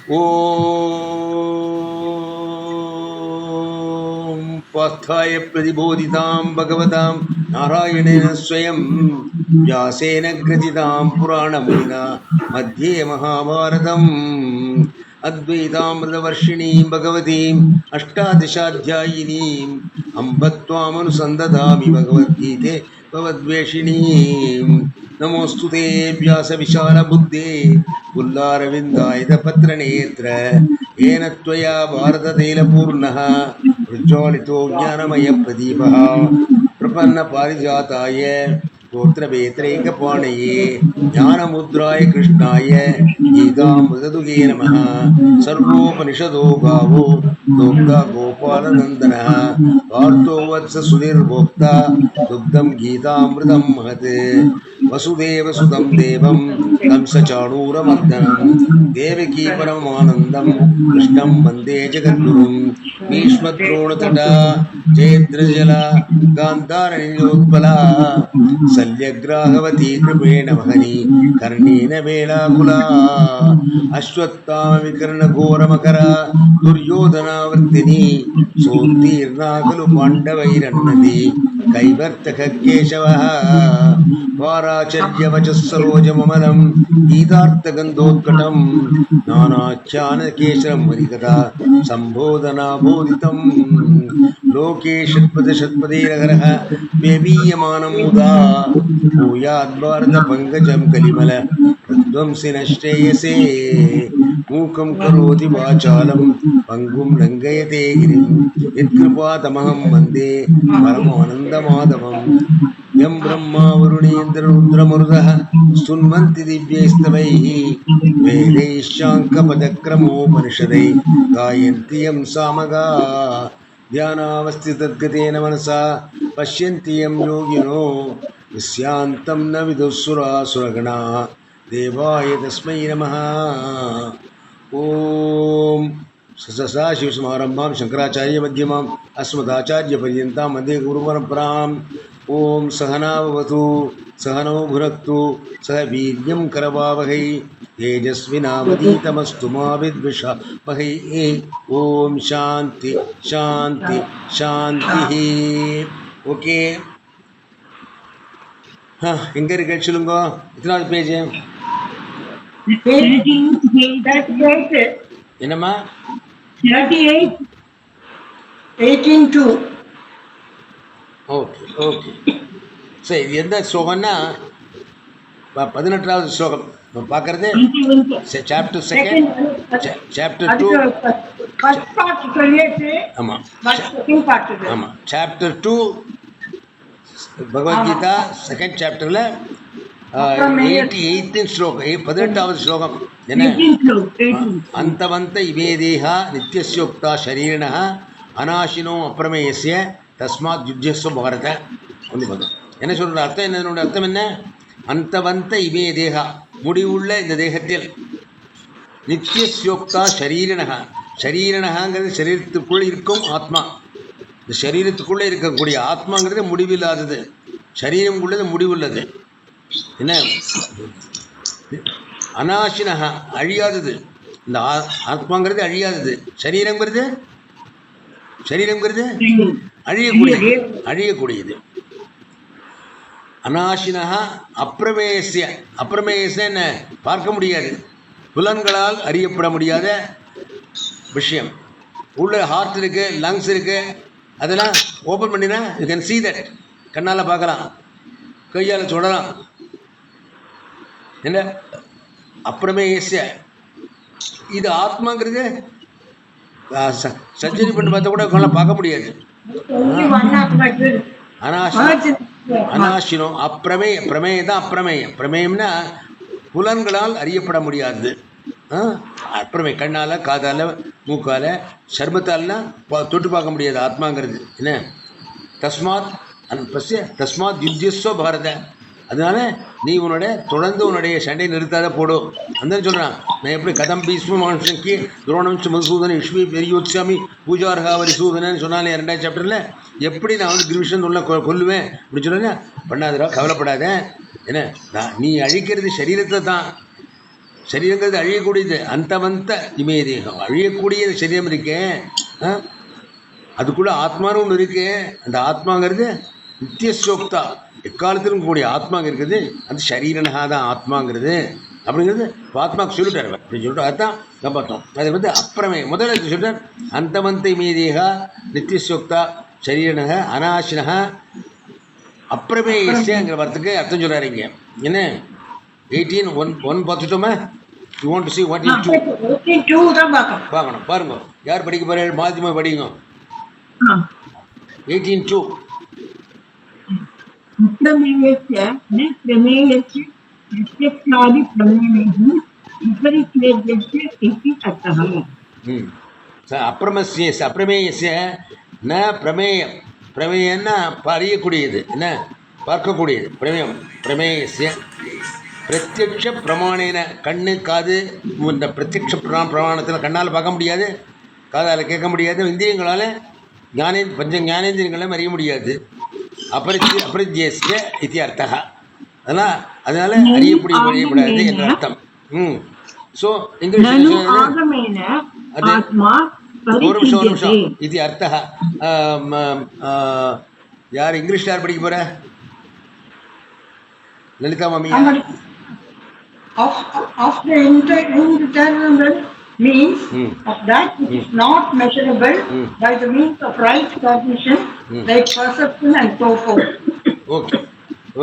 ॐ पार्थाय प्रतिबोधितां भगवतां नारायणेन स्वयं व्यासेन ग्रथितां पुराणमुनिना मध्ये महाभारतम् अद्वैतामृतवर्षिणीं भगवतीम् अष्टादशाध्यायिनीम् अम्ब त्वामनुसन्दधामि भगवद्गीते भवद्वेषिणीम् नमोऽस्तु ते व्यासविशालबुद्धे पुल्लारविन्दायतपत्रनेत्र येन त्वया भारततैलपूर्णः प्रज्वालितो ज्ञानमयप्रदीपः प्रपन्नपारिजाताय स्तोत्रवेत्रैकपाणये ज्ञानमुद्राय कृष्णाय गीतामृतदुहे नमः। सर्वोपनिषदो गावो दोग्धा गोपालनन्दनः पार्थो वत्स सुधीर्भोक्ता दुग्धं गीतामृतं महत्। वसुदेवसुतं देवं कंसचाणूरमर्दनं देवकी परमानन्दं कृष्णं वन्दे जगद्गुरुं। भीष्मद्रोणतटा जयद्रजला गान्धारनीलोत्पला शल्यग्राहवती कृपेण महनी कर्णेन वेलाकुला अश्वत्थामविकर्णघोरमकरा दुर्योधनावर्तिनी सोत्तीर्णा खलु पाण्डवैरन्नदी कैवर्तकः केशवः वाराचर्यवचः सरोजममलं गीतार्थगन्धोत्कटं नानाख्यानकेशरं हरिकथा सम्बोधनाबोधितं लोके षट्पदशत्पदेरहरः व्यवीयमानं मुदा भूयाद्भारतपङ्कजं कलिमल प्रध्वंसिनः श्रेयसे मूकं करोति वाचालं पङ्गुं लङ्घयते गिरिं यत्कृपातमहं वन्दे परमानन्दमाधवम्। यं ब्रह्मा वरुणेन्द्ररुद्रमरुदः स्तुन्वन्ति दिव्यैस्तवैः वेदैश्चाङ्कपदक्रमोपनिषदैः गायन्ति यं सामगा ध्यानावस्थितद्गतेन मनसा पश्यन्ति यं योगिनो यस्यान्तं न विदुःसुरासुरगणाः देवाय तस्मै नमः। ॐ सदाशिवसमारम्भां शङ्कराचार्यमध्यमाम् अस्मदाचार्यपर्यन्तां वन्दे गुरुपरम्पराम्। ॐ सहनाववतु सहनौ भुनक्तु सह वीर्यं करवावहै तेजस्विनावधीतमस्तु मा विद्विषावहै। ॐ शान्ति शान्ति शान्तिः। ஓகே, எங்கே இருக்கு சொல்லுங்க. எத்தனாவது பேஜ்? என்னம்மா? 18:2. ஓகே ஓகே, சரி. இது எந்த ஸ்லோகம்னா 18வது ஸ்லோகம் பார்க்கறது. Chapter second, chapter 2. ஆமாம் ஆமாம், சாப்டர் 2 பகவத்கீதா செகண்ட் சாப்டரில் 88th ஸ்லோகம், 18வது ஸ்லோகம் என்ன? அந்தவந்த இமே தேஹா நித்யஸ்யோக்தா ஷரீரிணः அநாசினோ அப்பிரமேயஸ்ய தஸ்மாத் யுஜ்யஸ்வ பாரத. என்ன சொல்கிற அர்த்தம்? என்னோட அர்த்தம் என்ன? அந்தவந்த இமே தேகா, முடிவுள்ள இந்த தேகத்தில், நித்யஸ்யோக்தா ஷரீரிணः, ஷரீரிணங்கிறது சரீரத்துக்குள்ளே இருக்கும் ஆத்மா. இந்த சரீரத்துக்குள்ளே இருக்கக்கூடிய ஆத்மாங்கிறது முடிவில்லாதது, சரீரம் உள்ளது முடிவுள்ளது. என்ன? அநாசினஹா, அழியாதது. இந்த ஆத்மாங்கிறது அழியாதது, சரீரங்கிறது அழியக்கூடியது, அழியக்கூடியது. அநாசினஹா அப்பிரமேயஸ்ய, அப்பிரமேயஸ்ய என்ன? பார்க்க முடியாது, புலன்களால் அறியப்பட முடியாத விஷயம். உள்ள ஹார்ட் இருக்குது, லங்ஸ் இருக்குது, அதெல்லாம் ஓப்பன் பண்ணினா யூ கேன் சீ தட். கண்ணால் பார்க்கலாம், கையால் தொடலாம். என்ன? அப்பிரமேயஸ்ய. இது ஆத்மாங்கிறது சர்ஜரி பண்ணி பார்த்தா கூட பார்க்க முடியாது. அநாசினோ அப்பிரமேய, பிரமேய தான் அப்பிரமேயம். பிரமேயம்னா புலன்களால் அறியப்பட முடியாது. அப்புறமே கண்ணால், காதால், மூக்கால், சர்மத்தால்னா தொட்டு பார்க்க முடியாது ஆத்மாங்கிறது. என்ன? தஸ்மாத் பஸ்ய தஸ்மாத் யுஜ்யஸ்வ பாரத. அதனால நீ தொடர்ந்து உன்னுடைய சண்டை நிறுத்தாத போடும். அந்த சொல்கிறான். நான் எப்படி கதம் பீஸ்ம மனுஷனுக்கு துரோணம் மதுசூதன விஷ்வி பெரியோத்சாமி பூஜார்ஹாவரி சூதனன்னு சொன்னாலே 2வது சாப்டரில், எப்படி நான் கிருஷ்ணன் கொல்லுவேன் அப்படின்னு சொன்னேன். பண்ணாதடா, கவலைப்படாத. என்ன? நீ அழிக்கிறது சரீரத்தை தான். சரீரங்கிறது அழியக்கூடியது. அந்தவந்த இமே தேகம், அழியக்கூடிய சரீரம் இருக்கே, அதுக்குள்ள ஆத்மான்னு ஒன்று இருக்கு. அந்த ஆத்மாங்கிறது நித்தியசோக்தா, எக்காலத்திலும் கூடிய ஆத்மாங்க இருக்குது. அந்த சரீரனகா தான் ஆத்மாங்கிறது அப்படிங்கிறது ஆத்மாவுக்கு சொல்லிட்டார் அப்படின்னு சொல்லிட்டு அதுதான் நம்ம பார்த்தோம். அது அப்புறமே முதல்ல சொல்லிட்டார் அந்தவந்தை மீதேகா நித்தியசோக்தா சரீரனக அநாசினக அப்பிரமேயங்கிற வார்த்தைக்கு அர்த்தம் சொல்கிறாரு இங்கே. என்ன 18:1 பார்த்துட்டோமா? You want to see what is 2 பார்க்கணும். பாருங்க யார் படிக்க போகிறாரு? மாதிமா படிங்க. 18:2 अप्रमेयस्य न प्रमेयस्य प्रत्यक्षादि प्रमेयैः विपरीतस्य इति अर्थः. அப்பிரமேயस्य ந பிரமேயம், பிரமேயம்னா அறியக்கூடியது, என்ன பார்க்கக்கூடியது. பிரமேயस्य பிரத்யக்ஷ பிரமாணேன, கண்ணு காது இந்த பிரத்யக்ஷ பிரமாணத்தில் கண்ணால் பார்க்க முடியாது, காதால் கேட்க முடியாது, இந்திரியங்களால் பஞ்ச ஞானேந்திரியங்களால் அறிய முடியாது. அபரிஜ்யஸ்ய இது அர்த்தः. அதனால அறியப்படாது என்ற அர்த்தம். ஸோ இங்கிலீஷ் ஒரு நிமிஷம் இது அர்த்தः. யார் இங்கிலீஷ் யார் படிக்க போற? லலிதா மாமி. Of the indeterminable means of that which is not measurable by the means of right cognition, like perception and so forth.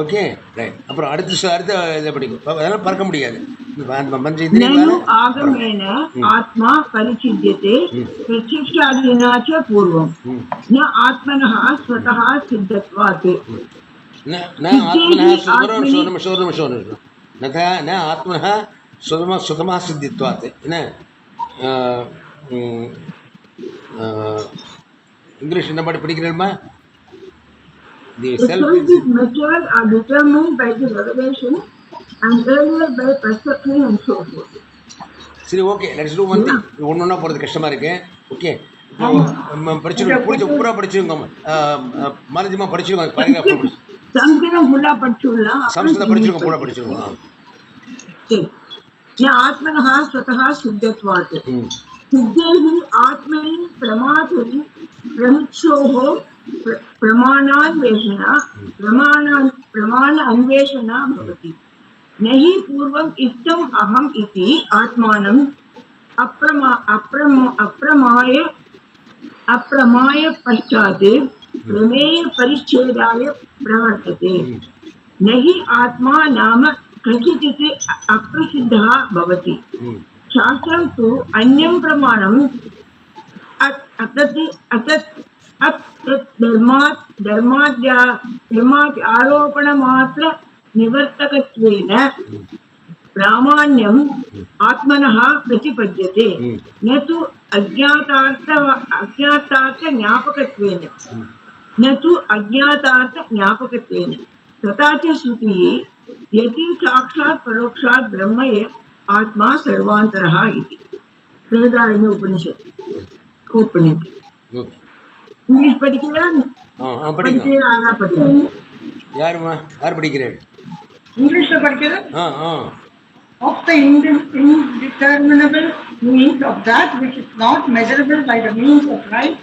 Okay right. அப்புறம் அடுத்த இதை படிக்கும். அதெல்லாம் பார்க்க முடியாது. ஆத்மா பரிச்சித்யதே பிரத்யக்ஷாதினா ச பூர்வம் ந ஆத்மனः ஸ்வதः சித்தத்வாத். ந ஆத்மனः சுதமாக சித்தித்வாத். என்ன இங்கிலீஷ் என்ன பாட்டு படிக்கிறேன்மா? The self is measured or determined by the revelation and earlier by perception and so forth. சரி, okay, let's to one thing. ஒன்னொன்னா போறது கஷ்டமா இருக்கு. ஓகே, படிச்சிருங்க, புரிஞ்ச பூரா படிச்சிருங்க. மாலதிமா படிச்சிருங்க, பாருங்க. சம்ஸ்கிருதம் ஃபுல்லா படிச்சுடலாம். சம்ஸ்கிருதம் படிச்சிருங்க, பூரா படிச்சிருங்க. சரி. ஆத்மனः स्वतः सिद्धत्वात् सिद्धेः आत्मनि प्रमातरि प्रमुक्षोः प्रमाण अन्वेषणा भवति. न हि पूर्वम् इष्टम् अहम् इति आत्मानम् अप्रमाय पश्चात् प्रमेय परिच्छेदाय प्रवर्तते. न हि आत्मा नाम कचित् अप्रसिद्धः भवति. शास्त्रं तु अन्यं प्रमाणम् धर्माद् आरोपणमात्र निवर्तकत्वेन प्रामाण्यम् आत्मनः प्रतिपद्यते, न तु अज्ञातार्थ तथा च श्रुतिः यदि साक्षात् परोक्षात् ब्रह्म आत्मा सर्वान्तरः इति. बृहदारण्य उपनिषत्. इंग्लिश படிக்கிறா? படிக்கிறேன். யார் படிக்கிறேன்? இங்கிலீஷ்ல படிக்கிறேன். Of the indeterminable means of that which is not measurable by the means of right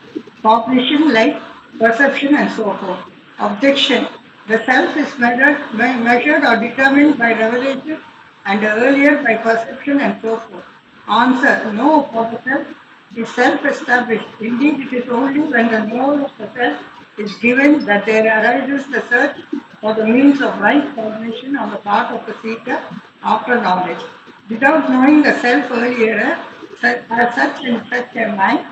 cognition, like perception and so forth. Objection: the self is measured or determined by revelation and earlier by perception and so forth. Answer: no, for the self is self-established. Indeed, it is only when the knowledge of the self is given that there arises the search for the means of right cognition on the part of the seeker after knowledge. Without knowing the self earlier, as such in such a mind,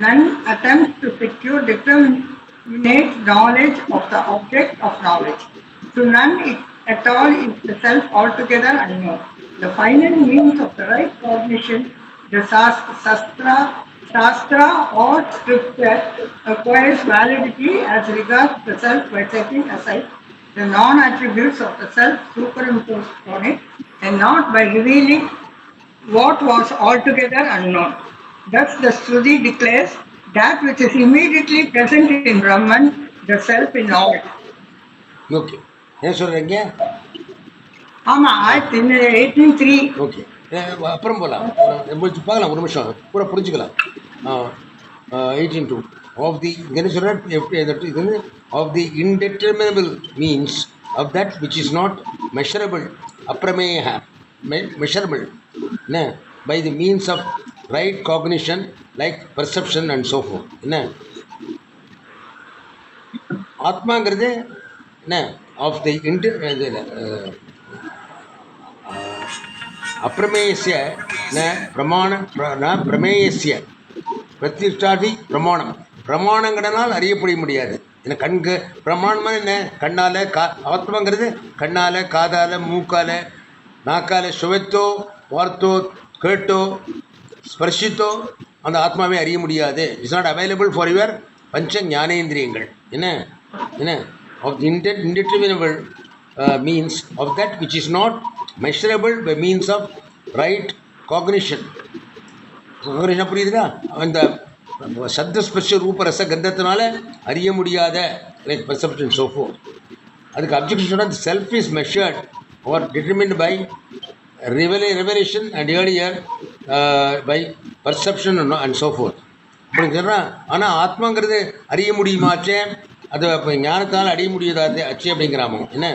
none attempts to secure determinate knowledge of the object of knowledge. To none at all is the self altogether unknown. The final means of the right cognition, the Shastra or scripture, acquires validity as regards the self by setting aside the non-attributes of the self superimposed on it, and not by revealing what was altogether unknown. Thus the Shruti declares that which is immediately present in Brahman, the self in all. Okay. என்ன சொல்றீங்க? ஆமா, 18:3. Okay, அப்புறம் போகலாம், பார்க்கலாம், ஒரு நிமிஷம் பூரா புரிஞ்சுக்கலாம். 18 ஆஃப் தி என்ன சொல்கிறேன், of the indeterminable means of that which is not measurable அப்ரமேய மெஷரபிள் என்ன by the means of right cognition like perception and so forth. என்ன ஆத்மாங்கிறது என்ன ஆஃப் தி அப்பிரமேயஸ்ய ந பிரமாண ந பிரமேயஸ்ய பிரதிஷ்டாதி பிரமாணம். பிரமாணங்களால் அறியப்பட முடியாது. என்ன கண்கு பிரமாணமாக என்ன கண்ணால் ஆத்மாங்கிறது கண்ணால் காதால் மூக்கால் நாக்கால் சுவைத்தோ பார்த்தோ கேட்டோ ஸ்பர்ஷித்தோ அந்த ஆத்மாவே அறிய முடியாது. It's not available for your பஞ்ச ஞானேந்திரியங்கள். என்ன என்ன of the indeterminable means of that which is not measurable by means of right cognition. புரியுதுதா? அந்த சப்தஸ்பர்ஷ ரூப ரச கந்தத்தினால அறிய முடியாத லைக் பர்செப்ஷன் சோ ஃபோர்த். அதுக்கு அப்ஜெக்ஷன் சொன்னால் self is measured or determined by revelation and earlier by perception and so forth. அப்படின்னு சொல்கிறான். ஆனால் ஆத்மாங்கிறது அறிய முடியுமாச்சே, அதை இப்போ ஞானத்தால் அறிய முடியாதே அச்சே அப்படிங்கிறாமோ. என்ன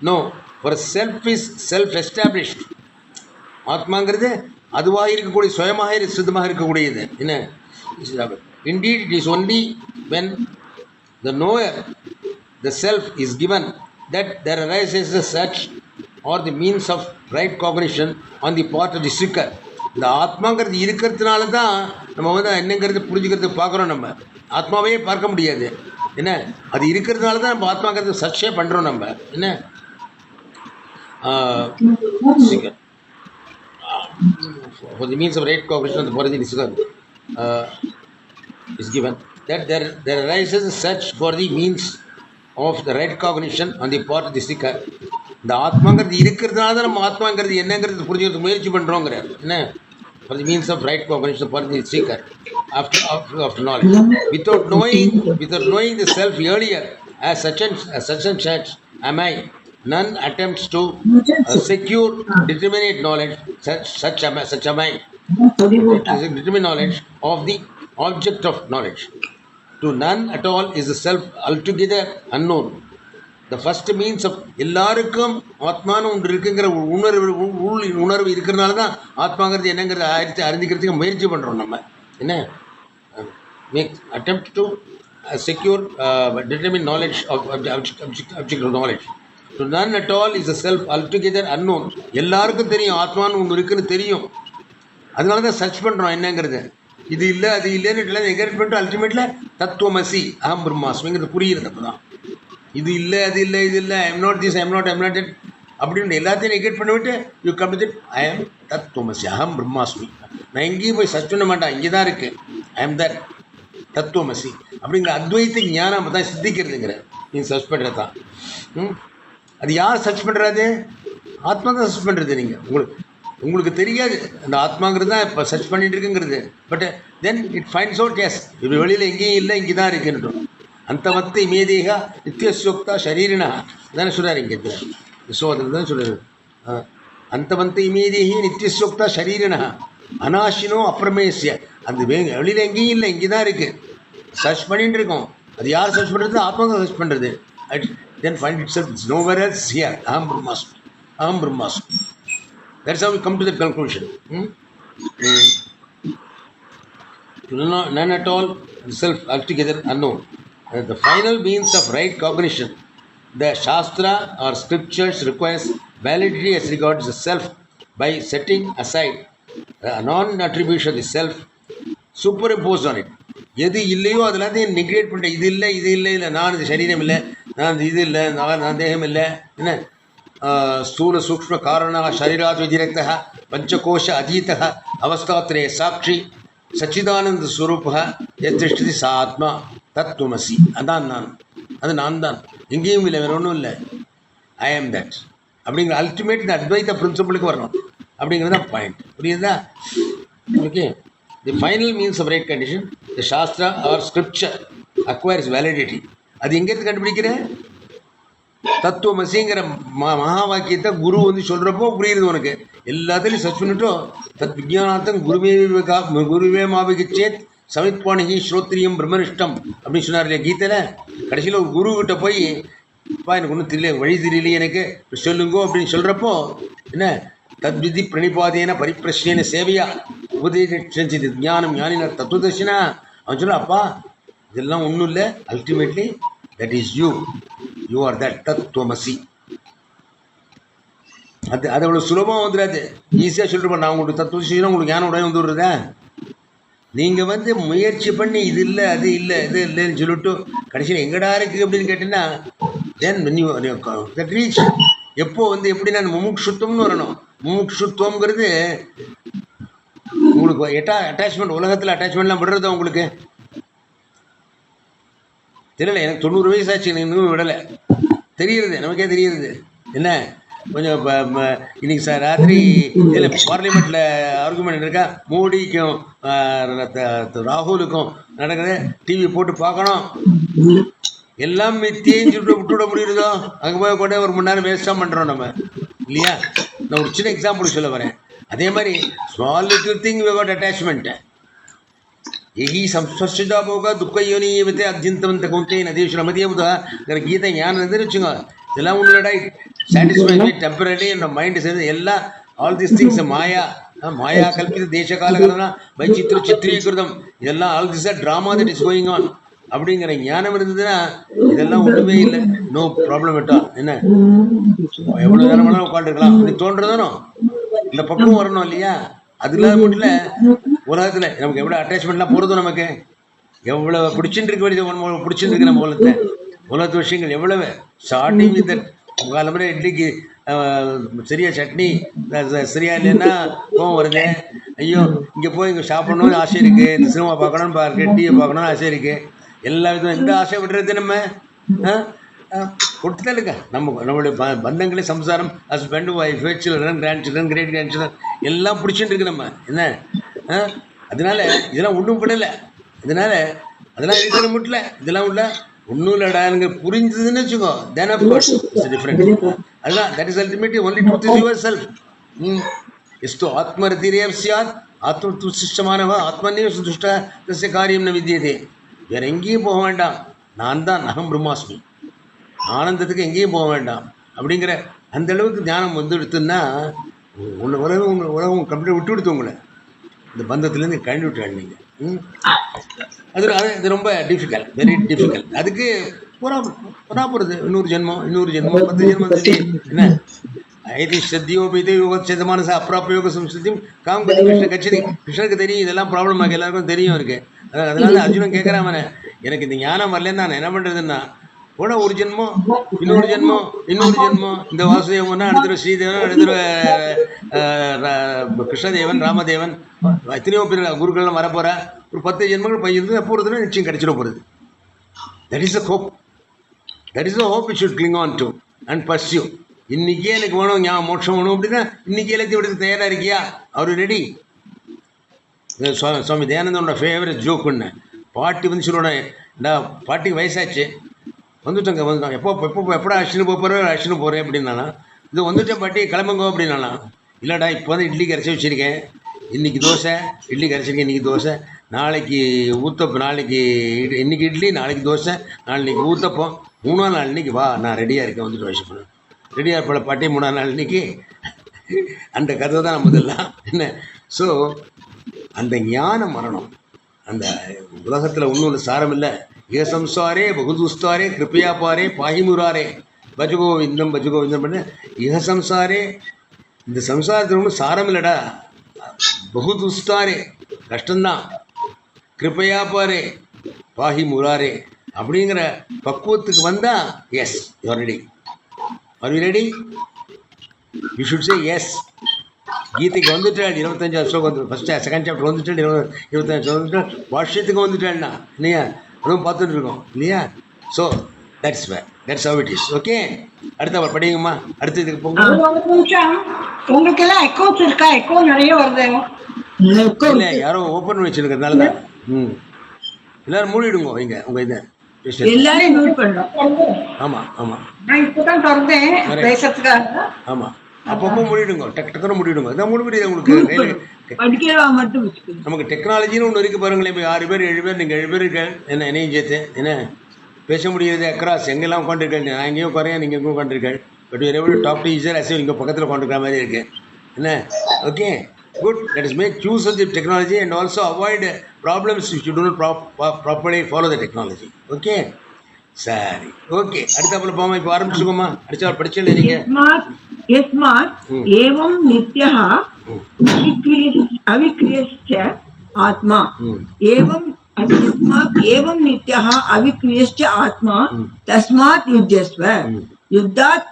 no for self is self established. ஆத்மாங்கிறது அதுவாக இருக்கக்கூடிய சுயமாக சித்தமாக இருக்கக்கூடியது. என்ன indeed it is only when the knower the self is given that there arises a such or the means of right cognition on the part of the seeker. இந்த ஆத்மாங்கிறது இருக்கிறதுனால தான் நம்ம வந்து என்னங்கிறது புரிஞ்சுக்கிறது பார்க்குறோம். நம்ம ஆத்மாவே பார்க்க முடியாது. என்ன அது இருக்கிறதுனால தான் நம்ம ஆத்மாங்கிறது சர்ச்சே பண்ணுறோம். நம்ம என்ன for the means of right cognition on the part of the seeker is given that there arises a search for the means of the right cognition on the part of the seeker. இந்த ஆத்மாங்கிறது இருக்கிறதுனால தான் நம்ம ஆத்மாங்கிறது என்னங்கிறது புரிஞ்சுக்கிறதுக்கு முயற்சி பண்ணுறோங்கிறார். என்ன for the means of right cognition for the seeker after knowledge. Without knowing the self earlier as such am I, none attempts to secure determinate knowledge such am I. Determinate knowledge of the object of knowledge. To none at all is the self altogether unknown. The first means of எல்லாருக்கும் ஆத்மானு ஒன்று இருக்குங்கிற உணர்வு இருக்கிறதுனால தான் ஆத்மாங்கிறது என்னங்கிறத அறிஞ்சிக்கிறதுக்கு முயற்சி பண்ணுறோம். நம்ம என்ன make attempt to secure determinate knowledge of object of knowledge. To none at all is the self altogether unknown. எல்லாருக்கும் தெரியும் ஆத்மானு ஒன்று இருக்குன்னு தெரியும். அதனால தான் சர்ச் பண்ணுறோம் என்னங்கிறது. இது இல்லை அது இல்லைன்னு நெகேட் பண்ணிட்டு அல்டிமேட்டில் தத்துவமசி அகம் பிரம்மாஸ்மிங்கிறது புரியுறது. அப்போ தான் இது இல்லை அது இல்லை இது இல்லை I'm not this I'm not that அப்படின்னு எல்லாத்தையும் நெகேட் பண்ணிவிட்டு you come to that I ஆம் தத்துவமசி அகம் பிரம்மாஸ்மி. நான் எங்கேயும் போய் சர்ச் பண்ண மாட்டேன், இங்கே தான் இருக்குது ஐ ஆம் தட் தத்துவமசி அப்படிங்கிற அத்வைத்த ஞானம் தான் சித்திக்கிறதுங்கிற நீங்கள் சர்ச் பண்ணுறது தான். அது யார் சர்ச் பண்ணுறாது? ஆத்மா தான் சர்ச் பண்ணுறது. நீங்கள் உங்களுக்கு தெரியாது அந்த ஆத்மாங்கிறது தான் இப்போ சர்ச் பண்ணிட்டு இருக்குங்கிறது. But then it finds out yes இது வெளியில் எங்கேயும் இல்லை இங்கே தான் இருக்குன்னு. அந்த மத்த இமேதேகா நித்தியசோக்தா ஷரீரினா தானே சொல்கிறார் இங்கே. ஸோ அதில் தான் சொல்கிறார் அந்த மத்த இமேதேகி நித்தியசோக்தா ஷரீரினா அனாஷினோ அப்பிரமேசிய. அந்த வெளியில் எங்கேயும் இல்லை இங்கே தான் இருக்குது சர்ச் பண்ணிட்டு இருக்கோம். அது யார் சர்ச் பண்ணுறது? ஆத்மா தான் சர்ச் பண்ணுறது. Then find it self it's nowhere else here. அகம் பிரம்மாஸ்மி. That's how we come to that conclusion. None at all, self altogether unknown. The final means of right cognition, the Shastra or scriptures requires validity as regards the self by setting aside the non-attribution of the self superimposed on it. எது இல்லையோ அதெல்லாத்தையும் நெக்லேட் பண்ணுற. இது இல்லை நான் இது சரீரம் இல்லை, நான் இது இல்லை, நான் தேகம் இல்லை. என்ன स्थूल सूक्ष्म कारण शरीरात् व्यतिरिक्तः पंचकोश अधीतः अवस्थात्रये साक्षी सच्चिदानंद स्वरूपः यत्तिष्ठति सा आत्मा तत्त्वमसि. அதான் நான், அது நான் தான், எங்கேயும் இல்லை, வேறு ஒன்றும் இல்லை. ஐ ஆம் தட் அப்படிங்கிற அல்டிமேட் இந்த அத்வைத பிரின்சிபலுக்கு வரணும் அப்படிங்கிறது தான் பாயிண்ட். புரியுதா? Okay. The final means of right cognition the shastra or scripture acquires validity. அது எங்கேருந்து கண்டுபிடிக்கிறேன்? தத்துவமசிங்கிற மகா வாக்கியத்தை குரு வந்து சொல்கிறப்போ புரியுது உனக்கு. எல்லாத்துலேயும் சர்ச் பண்ணிட்டோம். தத் விஜயானார்த்தம் குருவே மாவிகச்சேத் சமித்வாணிகி ஸ்ரோத்ரியம் பிரம்மனிஷ்டம் அப்படின்னு சொன்னார் இல்லையா கீதையில். கடைசியில் ஒரு குருக்கிட்ட போய் அப்பா எனக்கு ஒன்றும் தெரியல, வழி தெரியலையே எனக்கு சொல்லுங்கோ அப்படின்னு சொல்கிறப்போ என்ன தத்விதி பிரணிபாதேன பரிப்பிரஷ்னேன சேவையா உபதேச செஞ்சது ஞானம் ஞானினர் தத்துவதர்ஷனா. அவன் சொல்ல அப்பா இதெல்லாம் ஒன்றும் இல்லை, ultimately that is you are that தத்துவமசி. அது அவ்வளோ சுலபமாக வந்துடாது, ஈஸியாக சொல்லிட்டு நான் உங்களுக்கு தத்துவம் உங்களுக்கு ஞானம் உடனே வந்து விடுறதா. நீங்கள் வந்து முயற்சி பண்ணி இது இல்லை அது இல்லை இது இல்லைன்னு சொல்லிட்டு கடைசியில் எங்கடா இருக்குது அப்படின்னு கேட்டீங்கன்னா தென் ரீச் எப்போ வந்து எப்படின்னா முமுட்சுத்துவம்னு வரணும். முமுட்சுத்துவங்கிறது உங்களுக்கு அட்டாச்மெண்ட், உலகத்தில் அட்டாச்மெண்ட்லாம் விடுறதா உங்களுக்கு தெரியல. எனக்கு 90 வயசாச்சு, இன்னும் விடலை. தெரியுறது நமக்கே தெரியுறது என்ன. கொஞ்சம் இன்னைக்கு சார் ராத்திரி இதில் பார்லிமெண்ட்டில் ஆர்குமெண்ட் இருக்கா, மோடிக்கும் ராகுலுக்கும் நடக்குது, டிவி போட்டு பார்க்கணும். எல்லாம் மித்தியன்னு சொல்லிட்டு விட்டுவிட முடியுறதோ, அங்கே போய் கூட ஒரு 3 நேரம் வேஸ்ட்டாக பண்ணுறோம் நம்ம இல்லையா. நான் ஒரு சின்ன எக்ஸாம்பிள் சொல்ல வரேன். அதே மாதிரி small little thing we got attachment. यही संस्पर्शजा होगा दुख योनि ये अद्यंतवंत कौनते नदीश्वर मध्य बुधा अगर गीता ज्ञान वच्चुंगा இதெல்லாம் உங்களோட சாட்டிஸ்ஃபை டெம்பரரி நம்ம மைண்டு சேர்ந்து எல்லாம் ஆல் திஸ் திங்ஸ் மாயா மாயா கல்பித தேச காலகலனா வைச்சித்திர சித்திரீகிருதம் இதெல்லாம் all this drama that is going on அப்படிங்கிற ஞானம் இருந்ததுன்னா இதெல்லாம் ஒன்றுமே இல்லை, நோ ப்ராப்ளம் எட்டா. என்ன எவ்வளோ நேரம் வேணாலும் உட்காந்துருக்கலாம் அப்படி தோன்றதானோ இந்த பக்கம் வரணும் இல்லையா. அது இல்லாத மட்டும் உலகத்தில் நமக்கு எவ்வளோ அட்டாச்மெண்ட்லாம் போகிறதும் நமக்கு எவ்வளோ பிடிச்சிட்டு இருக்க வேண்டியது பிடிச்சிட்டு இருக்கு நம்ம உலகத்து விஷயங்கள் எவ்வளவு. ஸ்டார்டிங் வித் காலம்பரை இட்லிக்கு சரியா சட்னி சரியா இல்லைன்னா கோவம் வருது, ஐயோ இங்கே போய் இங்கே சாப்பிடணும்னு ஆசை இருக்குது, இந்த சினிமா பார்க்கணும்னு பாருக்கு, டிவியை பார்க்கணும்னு ஆசை இருக்குது, எல்லா விதம் எந்த ஆசை விடுறது நம்ம கொடுத்துதான் இருக்கா. நம்மளுடைய பந்தங்களே சம்சாரம், husband wife children grand children great grand children எல்லாம் பிடிச்சிட்டு இருக்கு நம்ம என்ன. அதனால இதெல்லாம் ஒன்றும் படலை, அதெல்லாம் இருக்கிற முட்டில் இதெல்லாம் உள்ள ஒன்றும் இல்லைடாங்க புரிஞ்சதுன்னு வச்சுக்கோ, then of course it's different. அதுதான் that is ultimately only truth is your self. எஸ்து ஆத்மரதிரேவ் சியாத் ஆத்மதுஷ்டமானவ ஆத்மனிய துஷ்ட தஸ்ய காரியம் ந வித்தியதே. வேற எங்கேயும் போக வேண்டாம், நான் தான் அகம் பிரம்மாஸ்மி, ஆனந்தத்துக்கு எங்கேயும் போக வேண்டாம் அப்படிங்கிற அந்த அளவுக்கு தியானம் வந்து எடுத்துன்னா உலகம் கம்ப்ளீட் விட்டு கொடுத்து உங்களை இந்த பந்தத்துலேருந்து கழண்டு விட்டுறாங்க நீங்கள். அது ரொம்ப டிஃபிகல்ட், வெரி டிஃபிகல்ட். அதுக்கு போகிறது இன்னொரு ஜென்மம் 10 ஜென்மம் என்ன ஐதி ஸ்ரத்தியோபீத யோகமான அப்ராப்யோக சம்ஸ்கிருதியும் காம்பதி கிருஷ்ண கட்சி. கிருஷ்ணனுக்கு தெரியும் இதெல்லாம் ப்ராப்ளம் ஆகி எல்லாருக்கும் தெரியும் இருக்கு. அதனால அர்ஜுனன் கேட்குறான் எனக்கு இந்த ஞானம் வரலன்னு நான் என்ன பண்ணுறதுன்னா கூட ஒரு ஜென்மம் இன்னொரு ஜென்மம் இந்த வாசுதேவனா அடுத்த ஸ்ரீதேவன் அடுத்த கிருஷ்ணதேவன் ராமதேவன் எத்தனையோ பேர் குருக்கள்லாம் வரப்போகிற ஒரு 10 ஜென்மங்கள் பையன் போகிறதுனா நிச்சயம் கிடைச்சிட போகிறது. That is the hope it should cling on to and pursue. இன்றைக்கே எனக்கு வேணும் மோட்சம் வேணும் அப்படின்னா இன்றைக்கி எல்லாத்தையும் எடுத்து தயாராக இருக்கியா? அவர் ரெடி. சுவாமி தயானந்தோட ஃபேவரட் ஜோக்குன்னு பாட்டி வந்து சொல்லுவேன், பாட்டிக்கு வயசாச்சு வந்துட்டாங்க எப்படா அஷ்னு போகிறேன் அப்படின்னா இது வந்துட்டேன் பாட்டி கிளம்புங்க அப்படின்னா இல்லைடா இப்போ வந்து இட்லி கரைச்சி வச்சுருக்கேன், இன்றைக்கி தோசை இட்லி கரைச்சிருக்கேன், இன்றைக்கி தோசை நாளைக்கு ஊத்தப்பம், இன்றைக்கி இட்லி நாளைக்கு தோசை நாளைக்கு ஊத்தப்பம் 3ஆம் நாள் இன்றைக்கி வா நான் ரெடியாக இருக்கேன் வந்துட்டு வயசு பண்ணேன் ரெடியாக இருப்பல பாட்டி 3ஆம் நாள் இன்றைக்கி. அந்த கதை தான் நம்ம இதெல்லாம் என்ன. ஸோ அந்த ஞானம் வரணும். அந்த உலகத்தில் ஒன்றும் சாரம் இல்லை. ஏ சம்சாரே பகுதுஸ்தாரே கிருப்பையா பாரே பாகிமுராரே பஜகோவிந்தம் பண்ண இஹ சம்சாரே. இந்த சம்சாரத்தில் ஒன்றும் சாரம் இல்லைடா, பகுதுஸ்தாரே கஷ்டம்தான், கிருப்பையா பாரே பாகிமுராரே அப்படிங்கிற பக்குவத்துக்கு வந்தால் yes you are ready. Are you ready? You should say yes. கீதைக்கு வந்துட்டாள் 25 ஸ்லோகம் ஃபஸ்ட்டு செகண்ட் சாப்டர் வந்துட்டாள் 25 வந்துட்டாள், வருஷத்துக்கு வந்துட்டாள்னா இல்லையா, அதுவும் பார்த்துட்டு இருக்கோம் இல்லையா. So that's how it is. Okay, அடுத்த படிங்கம்மா, அடுத்த இதுக்கு போங்க. உங்களுக்கு எல்லாம் எக்கோஸ் இருக்கா? எக்கோ நிறைய வருது. இல்லை யாரோ ஓப்பன் வச்சுருக்கிறதுனால தான். எல்லாரும் மூடிடுங்க வைங்க உங்கள் இதை. எல்லாரும் மியூட் பண்ணலாம். ஆமாம் ஆமாம் நான் இப்பதான் திறந்தேன் பேசுறதுக்காக. ஆமாம், அப்பப்போ முடிவிடுங்க, டக்குன்னு முடிவிடுங்க. இதான் முடிவிடுது உங்களுக்கு. படிக்கிறவா மட்டும் வச்சுக்கணும். நமக்கு டெக்னாலஜின்னு ஒன்று இருக்குது பாருங்களேன். இப்போ 6 பேர் 7 பேர், நீங்கள் 7 பேர் இருக்க என்ன என்னையும் சேர்த்து என்ன பேச முடியாது. அக்ராஸ் எங்கெல்லாம் உட்காந்துருக்கேன், நான் எங்கேயும் குறையா, நீங்கள் எங்கேயும் உட்காந்துருக்கேன். பட் எவ்வளோ டாப் டு ஈஸர் அசைவ் இங்கே பக்கத்தில் உட்காந்துருக்கிற மாதிரி இருக்குது என்ன. Okay, good. Let us make use of the technology and also avoid problems if you do not properly follow the technology. Okay, சரி, ஓகே. அடுத்தாப்புல போமா, இப்போ ஆரம்பிச்சுக்கோமா. அடிச்சா படிச்சல நீங்க. यस्मात् एवं नित्यः अविक्रियश्च आत्मा एवं यस्मात् एवं नित्यः अविक्रियश्च आत्मा तस्मात् युध्यस्व युद्धात्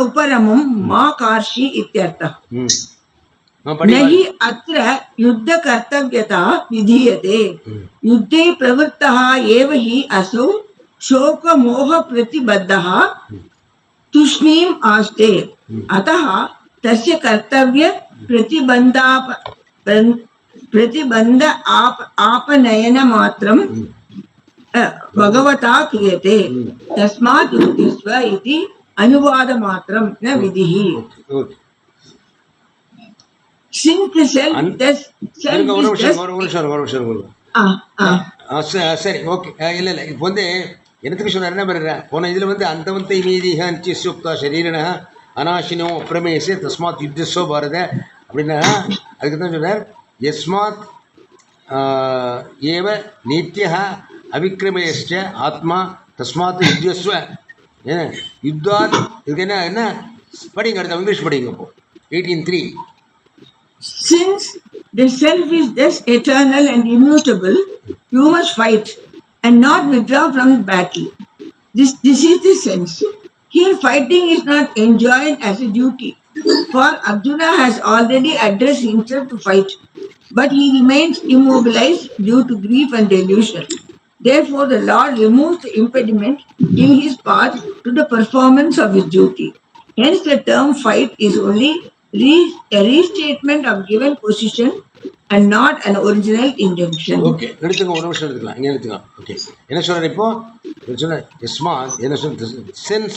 उपरमं मा कार्षि इत्यर्थः. नहि अत्र युद्धकर्तव्यता विधीयते. युद्धे प्रवृत्तः एव हि असौ शोकमोहप्रतिबद्धः तूष्णीम् आस्ते. अतः तस्य कर्तव्य प्रतिबन्ध आपनयन मात्रं भगवता क्रियते. तस्मात् युध्यस्व इति अनुवादमात्रं न विधिः. Since the self சரி, ஓகே. இல்லை இல்லை, இப்போ வந்து என்னத்துக்கு சொன்னார் என்ன பண்ணுறேன் போன இதில் வந்து அந்தவந்த இமீதிக நிச்சயசுக்தா சரீரன அனாசினோ அப்பிரமேசே தஸ்மாத் யுத்தஸ்வோ பாரத அப்படின்னா அதுக்கு தான் சொன்னார். யஸ்மாத் ஏவ நித்யः அவிக்ரமேஷ்ச ஆத்மா தஸ்மாத் யுத்தஸ்வ யுத்தாத். இதுக்கு என்ன என்ன படிங்க, அடுத்த இங்கிலீஷ் படிங்க. இப்போ 18:3. Since the self is thus eternal and immutable, you must fight and not withdraw from the battle. This is the sense. Here fighting is not enjoined as a duty, for Arjuna has already addressed himself to fight, but he remains immobilized due to grief and delusion. Therefore the Lord removes the impediment in his path to the performance of his duty. Hence the term fight is only a restatement of given position and not an original injunction. Okay, எடுத்துங்க, ஒரு நிமிஷம் எடுத்துக்கலாம், இங்கே எடுத்துக்கலாம். Okay, என்ன சொல்றாரு இப்போ? சொன்ன என்ன சொல்ற? since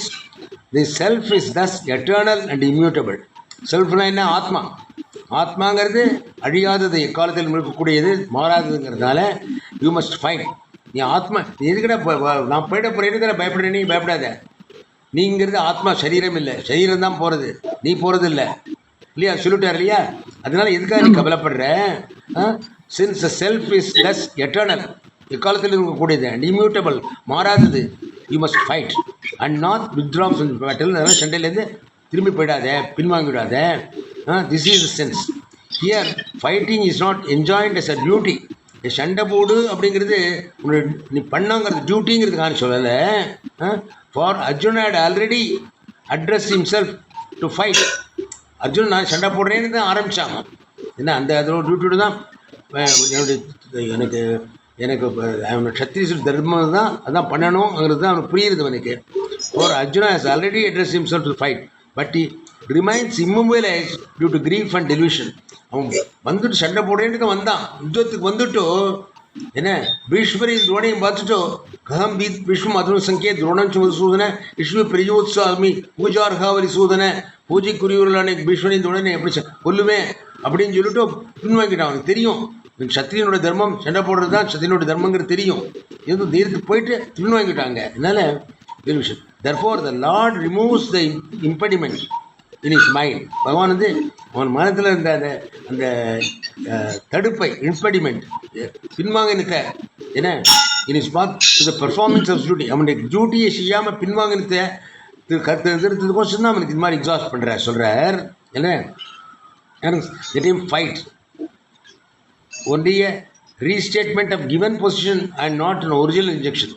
the self is thus eternal and immutable. செல்ஃப்னா என்ன? ஆத்மா. ஆத்மாங்கிறது அழியாதது, எக்காலத்தில் இருக்கக்கூடியது, மாறாததுங்கிறதுனால யூ மஸ்ட் ஃபைட். நீ ஆத்மா எதுக்கிட்ட நான் போயிட போறேன்னு தானே பயப்படுறேன். நீ பயப்படாத. நீங்கிறது ஆத்மா, சரீரம் இல்லை. சரீரம் தான் போகிறது, நீ போகிறது இல்லை இல்லையா? சொல்லிட்டார் இல்லையா? அதனால எதுக்காக நீ கவலைப்படுற? Since self is thus eternal, எக்காலத்தில் இருக்கக்கூடியது, அண்ட் இம்யூட்டபிள், மாறாதது. You must fight and not withdraw from battle. அதனால் சண்டையிலேருந்து திரும்பி போயிடாத, பின்வாங்கிடாத. This is the sense. Here fighting is not enjoined as a duty. சண்டை போடு அப்படிங்கிறது நீ பண்ணாங்கிறது டியூட்டிங்கிறதுக்கான சொல்லலை. For Arjun had already address himself to fight. Arjun நான் சண்டை போடுறேன்னு தான் ஆரம்பித்தாங்க. என்ன அந்த அதோட டியூட்டியோடு தான் எனக்கு எனக்கு அவனோட சத்திரிய தர்மம் தான் அதான் பண்ணணுங்கிறது தான் அவனுக்கு புரியுறது அவனுக்கு. For Arjuna has already address himself to fight but he remains immobilise due to grief and delusion. அவன் வந்துட்டு சண்டை போடுறேன்னு தான் வந்தான். யுத்தத்துக்கு வந்துட்டு என்ன பீஷ்மரையும் துரோணையும் பார்த்துட்டோ கஹம் விஷ்ணு மதுர சங்கே துரோணம் சூதன விஷ்ணு பிரியோத்சாமி பூஜார்காவலி சூதன பூஜைக்குரியவர்களான பீஷ்மரையும் துரோணனை எப்படி கொல்லுவேன் அப்படின்னு சொல்லிட்டு பின்வாங்கிட்டான். அவனுக்கு தெரியும் சத்திரியனோட தர்மம் சண்டை போடுறது தான் சத்திரியனோட தர்மங்கிறது தெரியும். எதுவும் தீர்த்து போயிட்டு பின்வாங்கிட்டாங்க. அதனால television. therefore the Lord removes the impediment in his mind. பகவான் வந்து அவன் மனத்தில் இருந்த அந்த அந்த தடுப்பை, இம்பெடிமெண்ட், பின்வாங்கினத்தை என்ன in is path to the performance of duty. அவனுடைய டியூட்டியை செய்யாமல் பின்வாங்கினத்தை திருத்ததுக்கோசம் தான் அவனுக்கு இது மாதிரி எக்ஸாஸ்ட் பண்ணுறார். சொல்கிறார் என்ன let him fight. only a restatement of given position and not an original injection.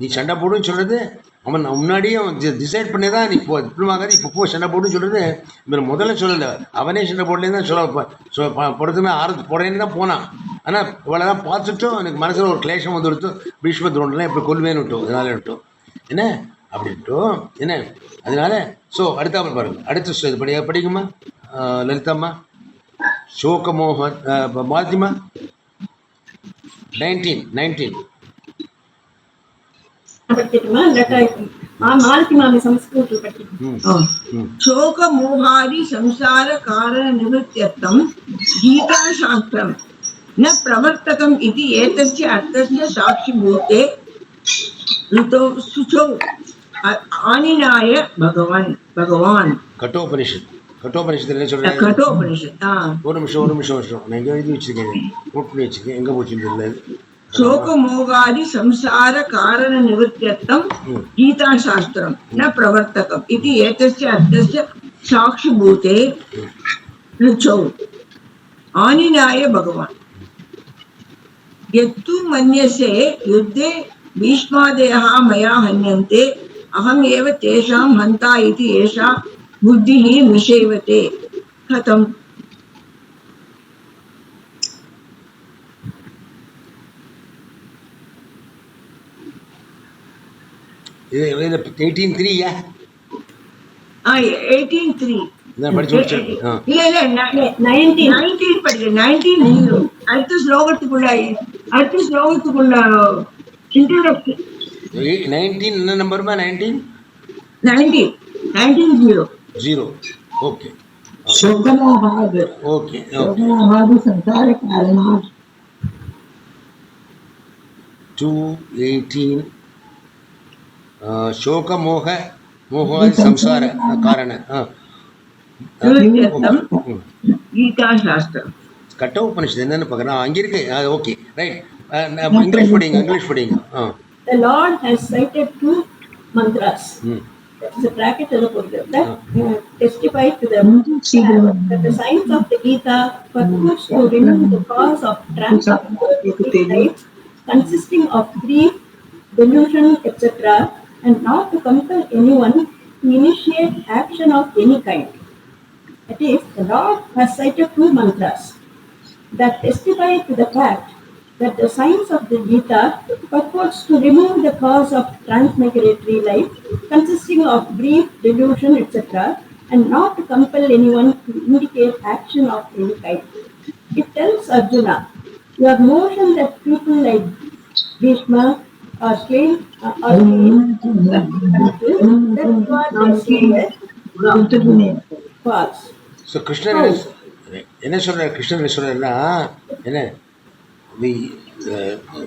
நீ சண்டை போடுன்னு சொல்கிறது அவன் முன்னாடியே அவன் டிசைட் பண்ணி தான் நீ இப்போ இப்படிவாங்காது இப்போ போ சண்டை போடுன்னு சொல்கிறது இவன் முதல்ல சொல்லலை. அவனே சண்டை போடலேன்னு தான் போடுறதுமே போடுறேன்னு தான் போனான். ஆனால் இவ்வளோ தான் பார்த்துட்டோம் எனக்கு மனசில் ஒரு கிளேஷம் வந்து விடுத்தோம். பீஷ்ம துரோணெலாம் எப்படி கொல்வேன்னு விட்டோம். அதனால விட்டோம் என்ன அப்படின்ட்டோம் என்ன. அதனால ஸோ அடுத்த பாருங்க, அடுத்த இது படிக்குமா லலிதாம்மா? சோகமோகன் மாத்திமா 19 படிக்கட்டுமா இல்லாட்டா மாலத்தி மாமி சம்ஸ்கிருதத்தில் படிக்கட்டுமா? शोक मोहादि संसार कारण निवृत्त्यर्थम गीता शास्त्रम न प्रवर्तकम इति एतस्य अर्थस्य साक्षिभूते ऋतो शुचौ आनिनाय भगवान கட்டோபனிஷத்தில் என்ன சொல்கிறேன்? कठोपनिषद ஒரு நிமிஷம் நான் எங்கே எழுதி வச்சுருக்கேன், நோட் பண்ணி வச்சுருக்கேன், எங்கே போச்சுன்னு இல்லை. शोक मोगादि संसार कारण निवृत्त्यर्थम गीता शास्त्रम न प्रवर्तकम इति एतस्य अर्थस्य साक्षिभूते ऋचौ आनिनाय भगवान यत्तु मन्यसे युद्धे भीष्मादयः मया हन्यन्ते अहम् एव तेषां हन्ता इति एषा बुद्धिः निषेवते कथम्? இது 18:3 18:3 நான் படிச்சு முடிச்சேன். இல்ல 19 படிக்கிறேன். 19:0 அடுத்த ஸ்லோகத்துக்குள்ள இன்ட்ரோடக்ஷன் 19 என்ன நம்பருமா? 19:0 ஓகே शोकमोहादि ஓகே संसार कारणात् 2:18 शोक मोह मोहादि संसार कारण गीता शास्त्र கட்டோபனிஷத்து என்னன்னு பார்க்குறேன். அங்கே இருக்கு. Okay right. இங்கிலீஷ் படிங்க. The Lord has cited 2 mantras. That is a bracket that testify to the that the science of the Gita purports to remove the cause of transcendental life consisting of grief, delusion, etc., and not to compel anyone to initiate action of any kind. That is, the Lord has cited 2 mantras that testify to the fact that the science of the Gita purports to remove the cause of transmigratory life consisting of grief, delusion, etc., and not to compel anyone to indicate action of any kind. It tells Arjuna, your notion that people like Bhishma are slain that you are their slayer false. So கிருஷ்ணர் என்ன சொல்கிறார்? கிருஷ்ணர் என்ன சொல்கிறாருன்னா, என்ன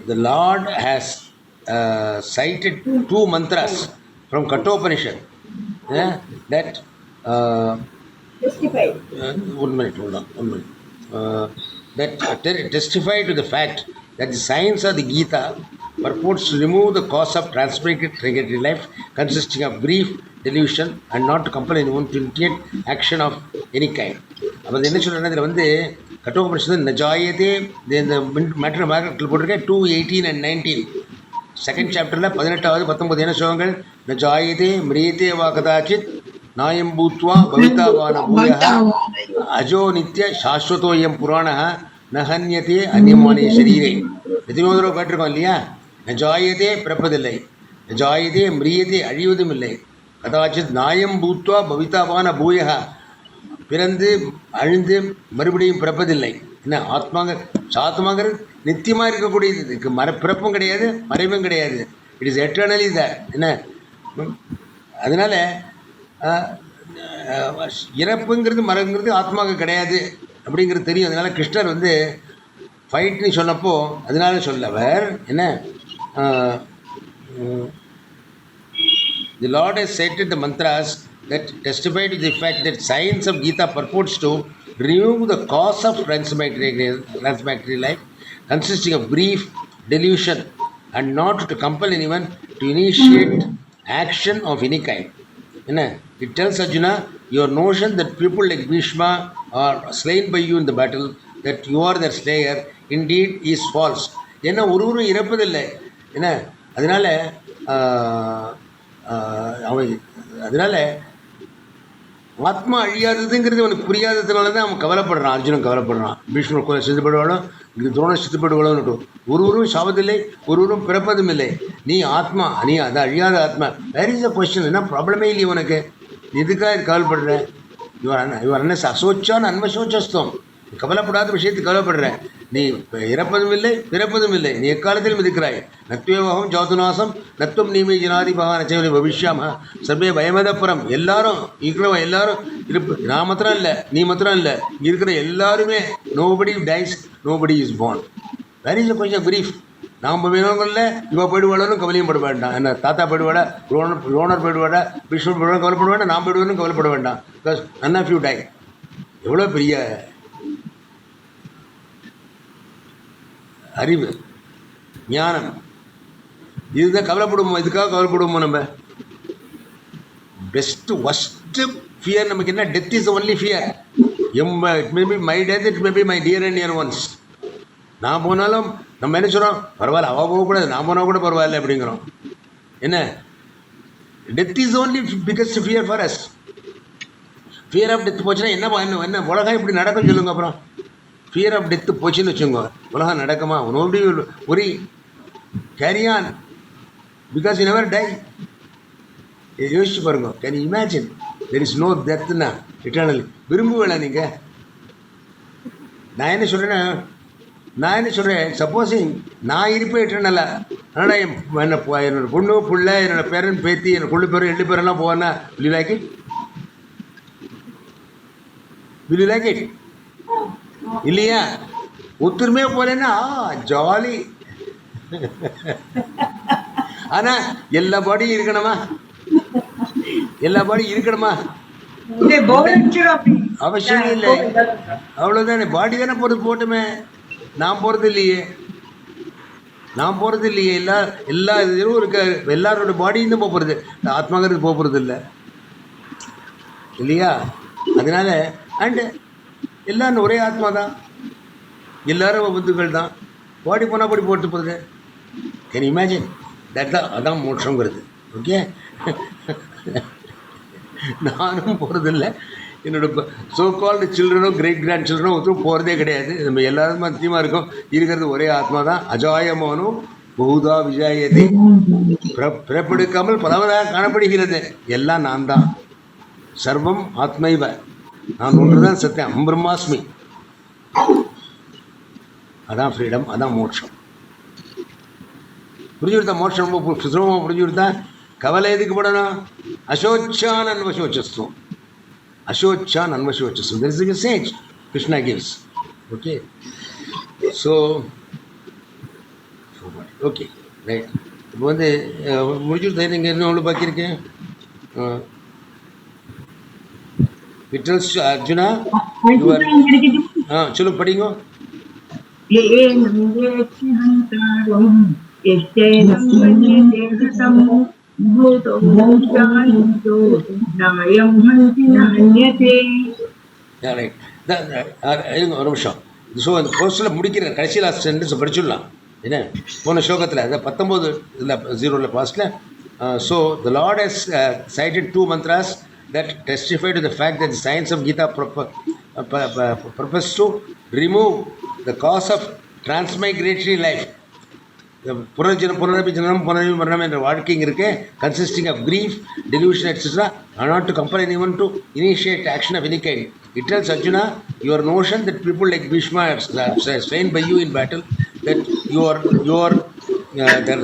the Lord has cited 2 mantras from Kathopanishad that Testify. one minute that testify to the fact that the science of the Gita purports to remove the cause of transmigratory life consisting of grief, delusion, and not to compel anyone to initiate action of any kind. அப்போ என்ன சொல்கிறேன்னா, இதில் வந்து கட்டோபனிஷத்து நஜாயதே இந்த matter மார்க்கெட்டில் போட்டிருக்கேன். 2:18 and 19 second சாப்டரில் 18வது 19 என்ன ஸ்லோகங்கள்? நஜாயதே மிரியதே வா கதாச்சித் நாயம் பூத்வா பவிதாவான பூயः அஜோ நித்ய சாஸ்வதோயம் புராணः நஹன்யதே அந்யமானே சரீரே. எத்தனையோ தடவை கேட்டிருக்கோம் இல்லையா? நஜாயதே பிறப்பதில்லை, நஜாயதே மிரியதே அழிவதும் இல்லை, கதாச்சித் நாயம் பூத்வா பவிதாவான பூயः பிறந்து அழிந்து மறுபடியும் பிறப்பதில்லை. என்ன ஆத்மாங்கிறது நித்தியமாக இருக்கக்கூடியது. இதுக்கு பிறப்பும் கிடையாது, மறைவும் கிடையாது. இட் இஸ் எட்டர்னலி தேர். என்ன அதனால் இறப்புங்கிறது மரங்கிறது ஆத்மாவுக்கு கிடையாது அப்படிங்கிறது தெரியும். அதனால் கிருஷ்ணர் வந்து ஃபைட்னு சொன்னப்போ அதனால சொல்லவர் என்ன, the Lord has cited the mantras that testify to the fact that science of Gita purports to remove the cause of transmigratory life consisting of grief, delusion, and not to compel anyone to initiate action of any kind. It tells Arjuna, your notion that people like Bhishma are slain by you in the battle, that you are their slayer, indeed is false. ஏன்னா ஒருவரும் இறப்பதில்லை. என்ன அதனால் அதனால் ஆத்மா அழியாததுங்கிறது அவனுக்கு புரியாததுனால தான் அவன் கவலைப்படுறான். அர்ஜுனன் கவலைப்படுறான். பீஷ்மர் சித்தப்படுவாலும் துரோணர் சித்தப்படுவாலும் ஒருவரும் சாவதில்லை, ஒருவரும் பிறப்பதும் இல்லை. நீ ஆத்மா, நீ அது அழியாத ஆத்மா. Where is a question? என்ன ப்ராப்ளமே இல்லையே உனக்கு, இதுக்காக கவலைப்படுற? இவர் அசோச்சான் அன்வசோச்சஸ்தம். கவலைப்படாத விஷயத்துக்கு கவலைப்படுறேன். நீ இறப்பதும் இல்லை பிறப்பதும் இல்லை, நீ எக்காலத்திலும் இருக்கிறாய். நத்வேவகம் ஜோதுநாசம் நத்துவம் நீமே ஜனாதி பகவான் அச்சவனி பவிஷ்யாம சர்வே பயமதப்புறம். எல்லாரும் இருக்கிறவன் எல்லாரும் நான் மாத்திரம் இல்லை, நீ மாத்திரம் இல்லை, இங்கே இருக்கிற எல்லாருமே nobody dies, nobody is born. Where is கொஞ்சம் பிரீஃப். நாம் வேணுங்கள்ல இவ போயிடுவாளும் கவலையும் பட வேண்டாம். என்ன தாத்தா போயிடுவாடா, ரோனர் போயிடுவாடா, விஷ்ணு போயிடுவா, கவலைப்பட வேண்டாம். நான் போயிடுவேன்னு கவலைப்பட வேண்டாம். Because none of you die. எவ்வளோ பெரிய அறிவு, ஞானம். இதுதான் கவலைப்படுவோம். இதுக்காக கவலைப்படுவோமோ நம்ம? பெஸ்ட் ஒஸ்ட் ஃபியர் நமக்கு என்ன? Death is only fear. It may be my death, it may be my dear and near once. நான் போனாலும் நம்ம என்ன சொல்கிறோம்? பரவாயில்ல, அவள் போகக்கூடாது, நான் போனால் கூட பரவாயில்ல அப்படிங்கிறோம். என்ன? Death is only biggest fear for us. Fear of death போச்சுன்னா என்ன உலகம் இப்படி நடக்கும் சொல்லுங்க. அப்புறம் ஃபியர் ஆஃப் டெத்து போச்சுன்னு வச்சுக்கோங்க, உலகம் நடக்குமா? நோபடி ஒரு carry on because you never die. யோசிச்சு பாருங்க. Can you imagine? There is no டெத்னா இட்டர்னல். விரும்புவேல நீங்கள்? நான் என்ன சொல்கிறேன், சப்போஸிங் நான் இருப்பேன் இட்டர்னலா, ஆனால் என்னோட பொண்ணு புள்ள, என்னோட பேரன் பேத்தி, என்னோட கொள்ளு பேரும் 2 பேரெல்லாம் போவேன்னா will you like it? will you like it? இல்லையா? ஒத்துருமே போலேன்னா ஜாலி. ஆனால் எல்லா பாடியும் இருக்கணுமா? அவசியம் இல்லை. அவ்வளோதானே. பாடி தானே போகிறது, போட்டுமே. நான் போகிறது இல்லையே. எல்லா இதுவும் இருக்க. எல்லாரோட பாடியும் தான் போகிறது, ஆத்மாங்கிறது போகிறது இல்லை இல்லையா? அதனால அண்டு எல்லாரும் ஒரே ஆத்மா தான், எல்லாரும் பந்துக்கள் தான். பாடி போனால் பாடி போட்டு போகிறது. Can imagine? அதான் மோட்சங்கிறது. ஓகே. நானும் போகிறதில்லை, என்னோட சோ கால்டு சில்ட்ரனோ கிரேட் கிராண்ட் சில்ட்ரனோ ஒருத்தரும் போகிறதே கிடையாது. நம்ம எல்லாரும் மத்தியமாக இருக்கோம். இருக்கிறது ஒரே ஆத்மா தான். அஜாயமானோ பகுதா விஜாயத்தை, பிறப்பெடுக்காமல் பலவதாக காணப்படுகிறது. எல்லாம் நான் தான். சர்வம் ஆத்மைவ, நான் ஒன்று தான் சத்தியம். அகம் பிரம்மாஸ்மி. அதான் ஃப்ரீடம், அதான் மோட்சம். புரிஞ்சு கொடுத்தா? மோட்சம் ரொம்ப சுலபமாக புரிஞ்சு கொடுத்தா. கவலை எதுக்கு படணும்? அசோச்சான் அன்வசோச்சஸ்துவம். அசோச்சான் அன்வசோச்சஸ்துவம். there is a message Krishna gives. Okay. So okay, right. இப்போ வந்து முடிச்சு கொடுத்தா. நீங்கள் இன்னும் அவ்வளோ பாக்கி இருக்கேன். விட்டல்ஸ் அர்ஜுனா சொல்லு, படிங்க. ஒரு நிமிஷம். ஸோ அந்த போஸ்டில் முடிக்கிற கடைசி லாஸ்ட் சென்டென்ஸ் படிச்சுடலாம். என்ன போன ஸ்லோகத்தில் அந்த 19 0 பாஸ்டில். So the Lord has cited 2 mantras that testify to the fact that the science of Gita purpose to remove the cause of transmigratory life. புனரபி ஜனனம் புனரபி மரணம் என்ற வாழ்க்கை இருக்கு, consisting of grief, delusion, etc. are not to compel anyone to initiate action of any kind. It tells Arjuna, your notion that people like Bhishma are slain by you in battle, that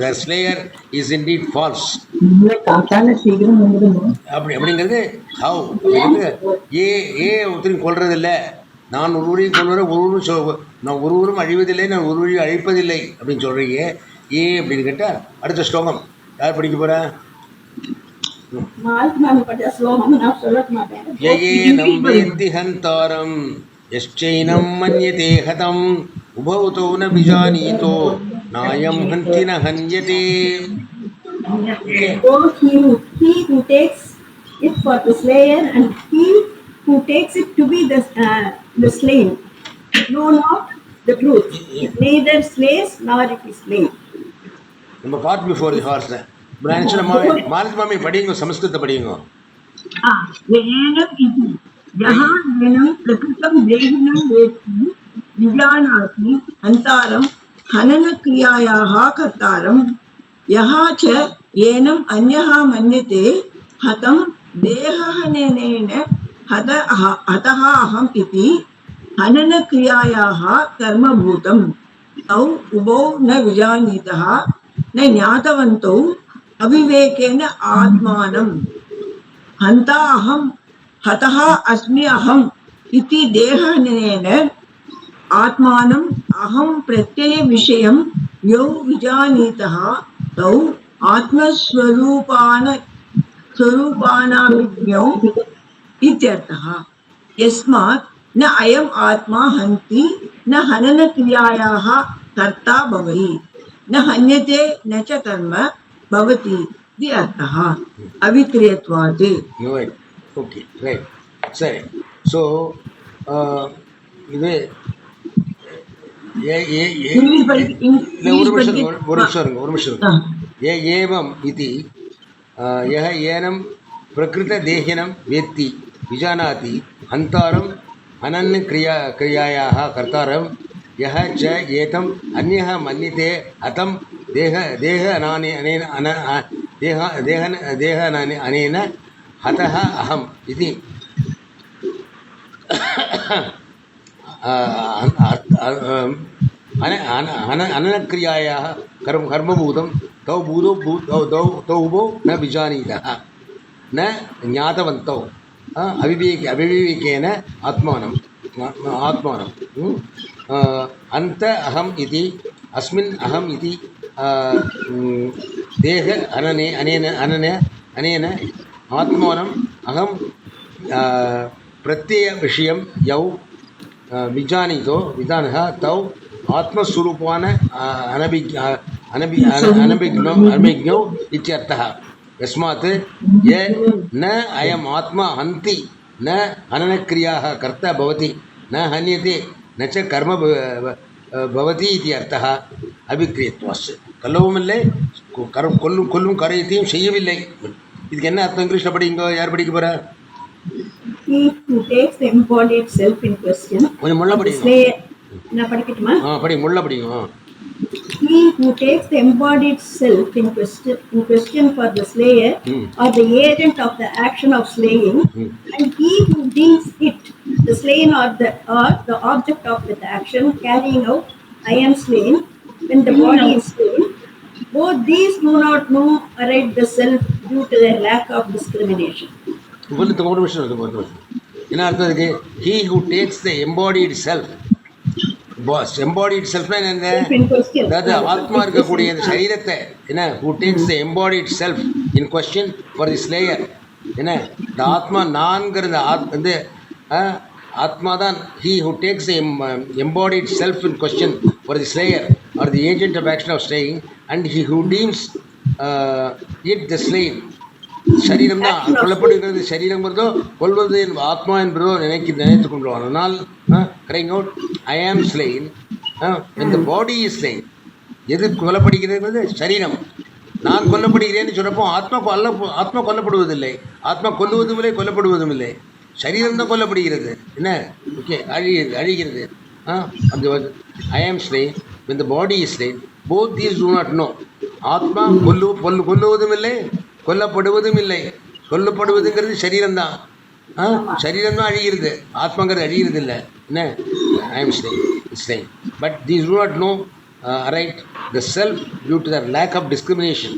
their slayer is indeed false. அப்படிங்கிறது how ஒருத்தரையும் கொள்றது இல்லை. நான் ஒருவரையும் கொள்வதை நான் ஒருவரும் அழிவதில்லை, நான் ஒருவரையும் அழிப்பதில்லை அப்படின்னு சொல்கிறீங்க. அப்படின்னு கேட்டால் அடுத்த ஸ்லோகம் யார் படிக்க போகிறா? நம்பயந்தி ஹந்தாரம் யஷ்சைனம் மன்யதே ஹதம் உபௌதோ ந விஜானீதோ நாயம் ஹந்தி ந ஹன்யதே. He who takes it for the slayer and he who takes it to be the slain know not the truth. It neither slays nor it is slain. நம்ம got before the horse. Malathi மாமி படிங்க, சமஸ்கிருத படிங்க. ஏனம் இது ஜஹானம் பிரகிருதம் தேகினம் வேத்தி விஜானாதி அந்தாரம் ஹனன கிரியாயாஹ கர்த்தாரம் யஹா ச ஏனம் அன்யஹ மன்யதே ஹதம் தேஹஹனேன ஹதஹ அஹம் இதி हननक्रियायाः कर्मभूतं तौ उभौ न विजानीतः न ज्ञातवन्तौ अविवेकेन आत्मानं हन्ता अहं हतः अस्मि अहम् इति देहहननेन आत्मानम् अहं प्रत्ययविषयं यौ विजानीतः तौ स्वरूपानाभिज्ञौ इत्यर्थः। यस्मात् न अयम् आत्मा हन्ति न हननक्रियायाः कर्ता भवति न हन्यते न च कर्म भवति इति अर्थः अविक्रियत्वात्। Right. Okay, right. சரி. ஸோ இது ஒரு நிமிஷம் இருங்க. ஏவம் இது யः ஏனம் பிரகிருததேஹினம் வேத்தி விஜானாதி ஹந்தாரம் हननक्रियायाः कर्तारं यः च एतम् अन्यः मन्यते हतं देहनानेन हतः अहम् इति हननक्रियायाः कर्मभूतं तौ उभौ न विजानीतः न ज्ञातवन्तौ अविवेकेन आत्मानं अन्त अहम् इति अस्मिन् अहम् इति देह अनेन आत्मानम् अहं प्रत्ययविषयं यौ विजानः तौ आत्मस्वरूपान् अनभिज्ञौ इत्यर्थः। यस्मात् ये न अयम् आत्मा हन्ति न हननक्रियाः कर्ता भवति न हन्यते न च कर्म भवति इति अर्थः अविक्रियत्वात्. கொல்லவும் இல்லை கொல்லும் காரியத்தையும் செய்யவில்லை. இதுக்கு என்ன அர்த்தம்? இங்கிலீஷில் படிங்க. யார் படிக்க போகிறா? He who takes the embodied self in question. கொஞ்சம் முள்ள படிங்க. நான் படிக்கட்டுமா? படி, முள்ள படிங்க. He who takes the embodied self in question for the slayer or the agent of the action of slaying, and he who deems it the slain or the object of that action carrying out, I am slain, when the body is slain, both these do not know aright the self due to their lack of discrimination. என்ன அர்த்தம் இருக்கு? He who takes the embodied self, embodied selfனா என்ன? அதாவது ஆத்மா இருக்கக்கூடிய இந்த சரீரத்தை என்ன, who takes the embodied self in question for the slayer, என்ன இந்த ஆத்மா நான்கிறது வந்து ஆத்மா தான். he who takes the embodied self in question for the slayer or the agent of action of slaying, and he who deems it the slain. சரீரம் தான் கொல்லப்படுகிறது. சரீரங்கிறதோ கொல்வது ஆத்மா என்பதோ நினைத்து கொள்வான். அதனால் crying out I am slain when the body is slain. எது கொல்லப்படுகிறது? சரீரம். நான் கொல்லப்படுகிறேன்னு சொல்றப்போ ஆத்மா கொல்லப்படுவதில்லை. ஆத்மா கொல்லுவதும் இல்லை, கொல்லப்படுவதும் இல்லை. சரீரம் தான் கொல்லப்படுகிறது. என்ன ஓகே, அழிகிறது. அந்த I am slain when the body is slain, both these do not know. ஆத்மா கொல்லுவதும் இல்லை, கொல்லப்படுவதும் இல்லை. கொல்லப்படுவதுங்கிறது சரீரம்தான். சரீரம் தான் அழிகிறது, ஆத்மாங்கிறது அழிகிறது இல்லை. என்ன I am slain. But these do not know right the self due to their lack of discrimination.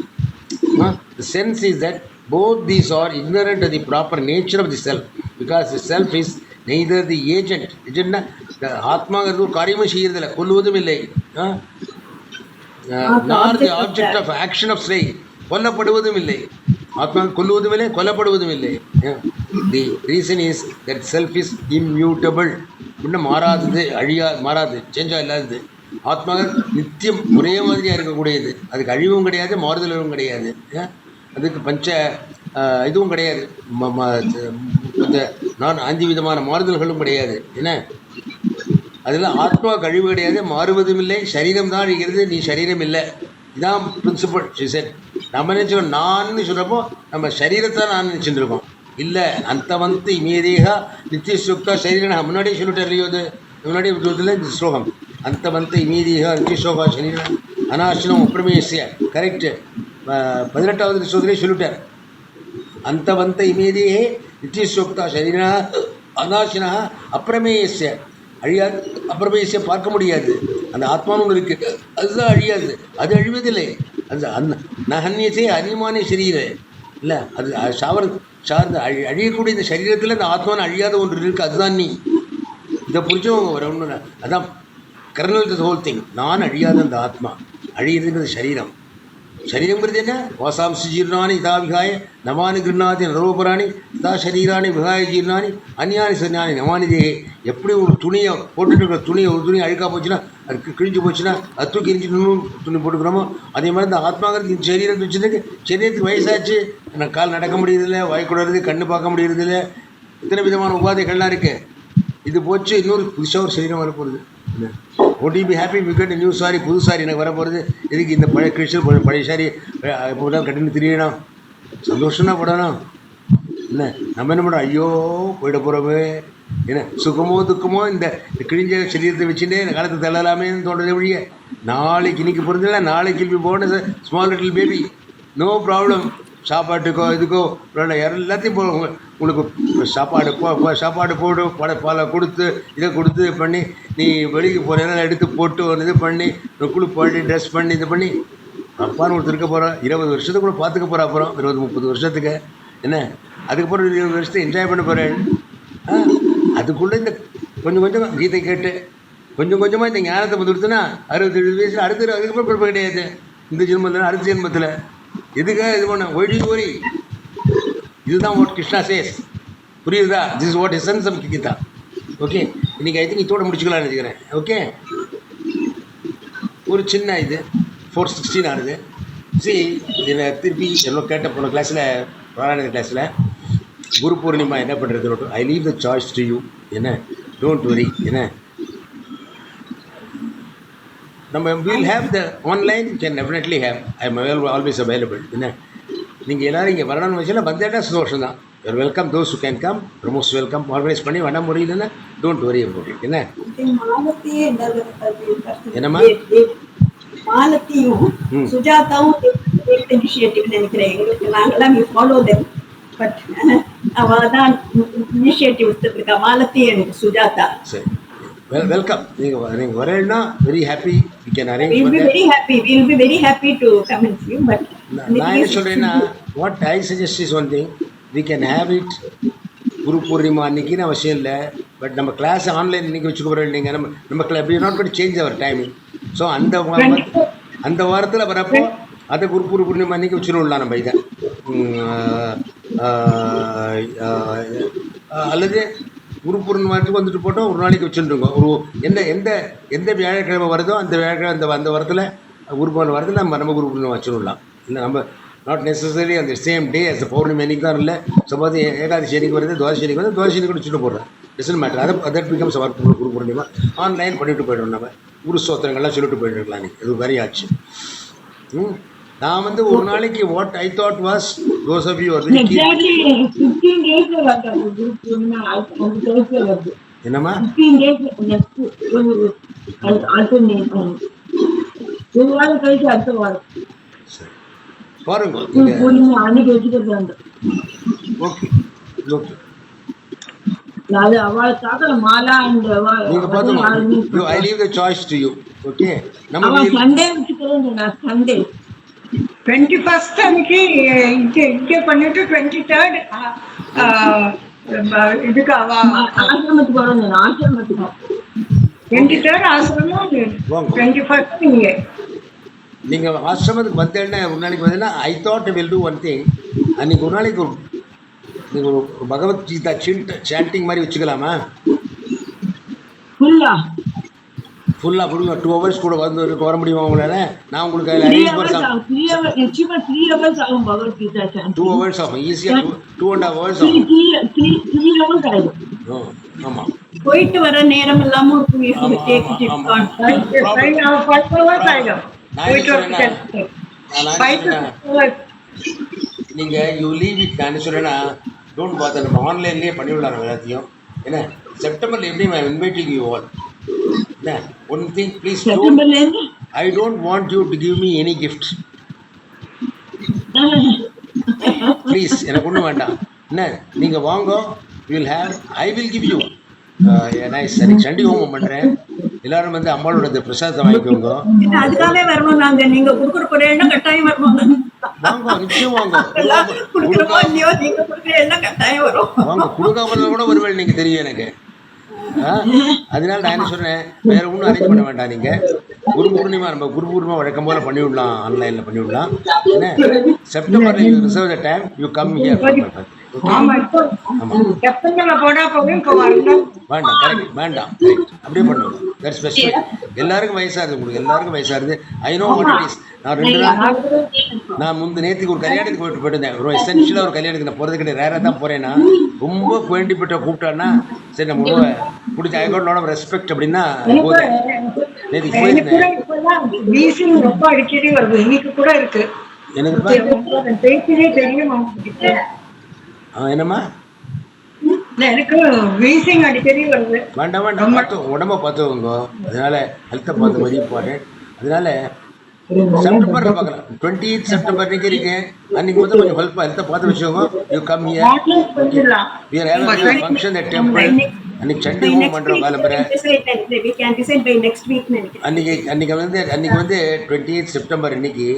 The sense is that both these are ignorant of the proper nature of the self, because the self is neither the agent. ஆத்மாங்கிறது ஒரு காரியமும் செய்யறதில்லை, கொல்லுவதும் இல்லை, nor the object of action of slaying. கொல்லப்படுவதும் இல்லை. ஆத்மா கொல்லுவதும் இல்லை, கொல்லப்படுவதும் இல்லை. The reason is that self is immutable. இன்னும் மாறாதது, மாறாது, சேஞ்சாக இல்லாதது. ஆத்மா நித்தியம் ஒரே மாதிரியாக இருக்கக்கூடியது. அதுக்கு அழிவும் கிடையாது, மாறுதலும் கிடையாது. அதுக்கு இதுவும் கிடையாது, நான் 5 விதமான மாறுதல்களும் கிடையாது. என்ன அதெல்லாம் ஆத்மாவுக்கு அழிவு கிடையாது, மாறுவதும் இல்லை. சரீரம் தான் அழிகிறது, நீ சரீரம் இல்லை. இதான் பிரின்சிபல். நம்ம நினச்சோம் நான் சொல்கிறப்போ நம்ம சரீரத்தை நான் நினச்சிட்டு இருக்கோம். இல்லை, அந்த வந்து இமேதேகா நித்திய சுக்தா சரீரனா முன்னாடியே சொல்லிட்டார் இல்லையோ? அது முன்னாடியே இந்த ஸ்லோகம் அந்த வந்து இமேதேகா நித்திய சோகா சரீரனா அனாசினம் அப்பிரமேசிய கரெக்டு. 18வது ஸ்லோகத்திலே சொல்லிட்டார். அந்த வந்து இமேதேகே நித்திய சுக்தா சரீரனா அனாசினா அப்பிரமேயஸ்ய அழியாது, அப்பிரமேயத்தை பார்க்க முடியாது. அந்த ஆத்மான்னு ஒன்று இருக்குது, அதுதான் அழியாது, அது அழிவதில்லை. அது அந்த நகன்யத்தே அனிமானே சரீர இல்லை, அது சார்ந்த அழியக்கூடிய இந்த சரீரத்தில் அந்த ஆத்மான்னு அழியாத ஒன்று இருக்குது, அதுதான் நீ. இதை புரிஞ்சும் ஒரு ஒன்று அதான் கர்னல் தி ஹோல் திங். நான் அழியாத அந்த ஆத்மா, அழியிறதுங்கிறது சரீரம். சரீரங்கிறது என்ன? வாசாம்சி ஜீர்ணானி இதா விகாய நமானி கிருண்ணாதி நரோபராணி இதா சரீராணி விகாய ஜீர்ணானி அந்நியானி சன்னியானி நமானி தேகே. எப்படி ஒரு துணியை போட்டுட்டு இருக்கிற துணியை ஒரு துணி அழுக்காக போச்சுன்னா, அது கிழிஞ்சு போச்சுன்னா அது தூக்கி எரிஞ்சிட்டு துணி போட்டுக்கிறோமோ, அதே மாதிரி இந்த ஆத்மாங்கிறது இந்த சரீரத்தை வச்சுருக்கு. சரீரத்துக்கு வயசாச்சு, எனக்கு கால் நடக்க முடியறதில்லை, வாய்க்கூடாது, கண்ணு பார்க்க முடியறதில்லை, இத்தனை விதமான உபாதைகள்லாம் இருக்குது. இது போச்சு, இன்னொரு புதுசாக ஒரு சரீரம் வரப்போகுது. would you be happy if you get a new saree? புது சாரி எனக்கு வரப்போகிறது. இதுக்கு இந்த பழைய கிறிஸ்டல் பழைய சாரி இப்போதான் கட்டின்னு திரியணும், சந்தோஷம்னா படணும். என்ன நம்ம என்ன பண்ணுறோம்? ஐயோ போயிட போகிறோமே, என்ன சுகமோ துக்கமோ இந்த கிழிஞ்ச சரீரத்தை வச்சுட்டே இந்த காலத்தை தள்ளலாமேன்னு தோன்றதே வழிய. நாளைக்கு இன்னைக்கு பிறந்தல நாளைக்கு பி போன small little baby, no problem. சாப்பாட்டுக்கோ இதுக்கோ எல்லாத்தையும் உங்களுக்கு சாப்பாடு போடு, பாலை கொடுத்து இதை கொடுத்து பண்ணி நீ வெளியே போகிறேன்னா எடுத்து போட்டு ஒரு இது பண்ணி குளிப்பாட்டி ட்ரெஸ் பண்ணி இது பண்ணி அப்பான்னு ஒருத்தர் இருக்க போகிறோம். 20 வருஷத்துக்கு கூட பார்த்துக்க போகிறா, அப்புறம் 20-30 வருஷத்துக்கு என்ன, அதுக்கப்புறம் 20 வருஷத்தை என்ஜாய் பண்ண போகிறேன். அதுக்குள்ளே இந்த கொஞ்சம் கொஞ்சம் கீதை கேட்டு கொஞ்சம் கொஞ்சமாக இந்த ஞானத்தை வந்துடுத்துன்னா 67 வயசில் அதுக்கப்புறம் பிறப்பு கிடையாது. இந்த ஜென்மத்தில் அடுத்த ஜென்மத்தில் எதுக்காக இது பண்ண ஒய்டி ஓரி. இதுதான் வாட் கிருஷ்ணா சேஸ், புரியுதா? This is what essence of Gita. Okay, இன்றைக்கி ஐ திங்க் இதோட முடிச்சுக்கலாம்னு நினைக்கிறேன். ஓகே, ஒரு சின்ன இது 416 ஆகுது. சரி, இதில் திருப்பி எவ்வளோ கேட்ட போன கிளாஸில் பிராணாயண கிளாஸில் குரு பூர்ணிமா என்ன பண்ணுறது, I leave the choice to you. என்ன, டோன்ட் வரி. என்ன நம்ம will have the online can definitely have, I am always available. என்ன நீங்கள் எல்லோரும் இங்கே வரணும்னு வச்சுன்னா வந்துட்டா சந்தோஷம் தான். You're welcome, those who can come, most welcome. Organise பண்ணி வர முடியலன்னா டோன்ட் வரி அபவுட் இட். என்ன என்னம்மா மாலத்தியும் சுஜாதாவும் இனிஷியேட்டிவ் நினைக்கிறேன். எங்களுக்கு நாங்களாம் யூ ஃபாலோ தெம், பட் அவள் தான் இனிஷியேட்டிவ் எடுத்துருக்கா, மாலத்தி அண்ட் சுஜாதா. சரி, வெல்கம். நீங்கள் வரேன்னா very happy, you can arrange. We'll be very happy to come and see you, but நான் என்ன சொல்கிறேன்னா, what I suggest is one thing, we can have it Guru Purnima அன்றைக்கின்னு அவசியம் இல்லை. பட் நம்ம கிளாஸ் ஆன்லைன் இன்றைக்கி வச்சுக்க போகிறோம். நீங்கள் நம்ம we not got change our timing. So அந்த வாரத்தில் வரப்போ அதை குரு பூர்ணிமா அன்றைக்கி வச்சுருவோம்லாம் நம்ம இதை. அல்லது குரு பூர்ணிமாத்துக்கு வந்துட்டு போட்டோம், ஒரு நாளைக்கு வச்சுருக்கோம். ஒரு எந்த வியாழக்கிழமை வருதோ அந்த வியாழக்கிழமை அந்த வாரத்தில் குரு பூர்ணிமா வாரத்தில் நம்ம குரு பூர்ணிமா வச்சுருலாம். இல்லை நம்ம நாட் நெசசரி அந்த சேம் டே அஸ் பௌர்ணமி அன்றைக்கி தான் இல்லை. சப்போஸ் ஏகாதசி அன்றைக்கி வருது, துவாதசி அன்றைக்கி வந்து துவாதசி அன்றைக்கி வச்சுட்டு போடுறேன், doesn't matter. That becomes our Guru Purnima. Online பண்ணிட்டு போய்டும், நம்ம குரு ஸ்தோத்திரங்கள்லாம் சொல்லிட்டு போயிட்டுருக்கலாம். அன்றைக்கி அது வெரி ஆச்சு. நான் வந்து ஒரு நாளைக்கு what I thought was those of you are very என்னம்மா பாருங்க. ஓகே ஓகே, நீங்க பாத்துங்க. I leave the choice to you. Okay, நம்ம சண்டே வச்சுக்கிறேன். சண்டே 21st அன்னைக்கு இங்கே பண்ணிட்டு 23rd இதுக்கு ஆசிரமத்துக்கு வரணும். ஆசிரமத்துக்கு 23rd ஆசிரமம், 21st இங்கே. நீங்கள் ஆசிரமத்துக்கு வந்தேன்னா ஒரு நாளைக்கு வந்தீங்கன்னா I thought will do one thing. அன்றைக்கி ஒரு நாளைக்கு நீங்கள் ஒரு பகவத்கீதா சாண்டிங் மாதிரி வச்சுக்கலாமா? ஃபுல்லாக கொடுங்க. 2 hours கூட வர முடியுமா உங்களால்? நான் உங்களுக்கு அதில் அரேஞ்ச் பண்ணலாம். 2 hours ஆகும், ஈஸியாக 2.5 hours ஆகும். ஆமாம், போயிட்டு வர நேரம் இல்லாமல் நீங்கள் யூ லீவ் இட். நான் என்ன சொல்கிறேன்னா, டோன்ட் பாதர், நம்ம ஆன்லைன்லேயே பண்ணிவிடலாம் எல்லாத்தையும். என்ன செப்டம்பரில் எப்படி ஐ இன்வைட்டிங் யூ ஆல். என்ன one thing please, I don't want you to give me any gift please. எனக்கு ஒன்றும் வேண்டாம். என்ன நீங்கள் வாங்க, you will have, I will give you. Nice. எனக்கு சண்டி ஹோமம் பண்ணுறேன். எல்லாரும் வந்து அம்மாவோட பிரசாதத்தை வாங்கிக்கோங்க. என்ன அதுக்காகவே வரணும் நாங்க, நீங்க கொடுக்குற பொருள்னா கட்டாயம் வரணும். வாங்க, நிச்சயம் வாங்க. எல்லாம் கொடுக்குறோமோ இல்லையோ, நீங்க கொடுக்குற எல்லாம் கட்டாயம் வரும். வாங்க, கொடுக்காமல கூட வருவேன் நீங்கள் தெரியும் எனக்கு. அதனால நான் என்ன சொல்றேன், வேற ஒன்றும் அரேஞ்ச் பண்ண வேண்டாம். நீங்க குரு பூர்ணிமா, நம்ம குரு பூர்ணிமா வழக்கம் போல பண்ணி விடலாம், ஆன்லைன்ல பண்ணி விடலாம். என்ன செப்டம்பர்ல you reserve the time, you come here. ஆமா, இப்போ செப்டம்பர்ல போனா போகும், இப்போ வரணும். வேண்டாம், கரெக்ட், வேண்டாம், அப்படியே பண்ணுவோம். That's best. எல்லாருக்கும் வயசாகுது, உங்களுக்கு எல்லாருக்கும் வயசாகுது. I know what it is. நான் 2 நாள் நான் நேற்றுக்கு ஒரு கல்யாணத்துக்கு போயிருந்தேன். ஒரு எசென்ஷியலாக ஒரு கல்யாணத்துக்கு நான் போகிறது கிடையாது, ரேராக தான் போகிறேன்னா. ரொம்ப வேண்டிப்பட்ட கூப்பிட்டான்னா சரி நம்ம பிடிச்ச ஐகோட ரெஸ்பெக்ட் அப்படின்னா போதேன். நேற்றுக்கு போயிருந்தேன். வீசிங் ரொம்ப அடிக்கடி வருது, இன்னைக்கு கூட இருக்கு. எனக்கு பேசினே தெரியும். என்னம்மா? எனக்கு வீசிங் அடிக்கடி வருது. வேண்டாம் வேண்டாம், பார்த்து உடம்ப பார்த்துக்கோங்க. அதனால ஹெல்த்தை பார்த்து வெரி இம்பார்ட்டன்ட். அதனால செப்டம்பர்ல பார்க்கலாம். 28 செப்டம்பர் இன்னைக்கு இருக்கு. அன்னைக்கு வந்து கொஞ்சம் ஹெல்த்தை பார்த்து வச்சுக்கோங்க. You come here. We are having a function at temple. அன்னைக்கு சண்டி ஹோமம் பண்றோம் காலம்பரை. We can decide by next week நினைக்கிறேன். அன்னைக்கு வந்து 28 செப்டம்பர் இன்னைக்கு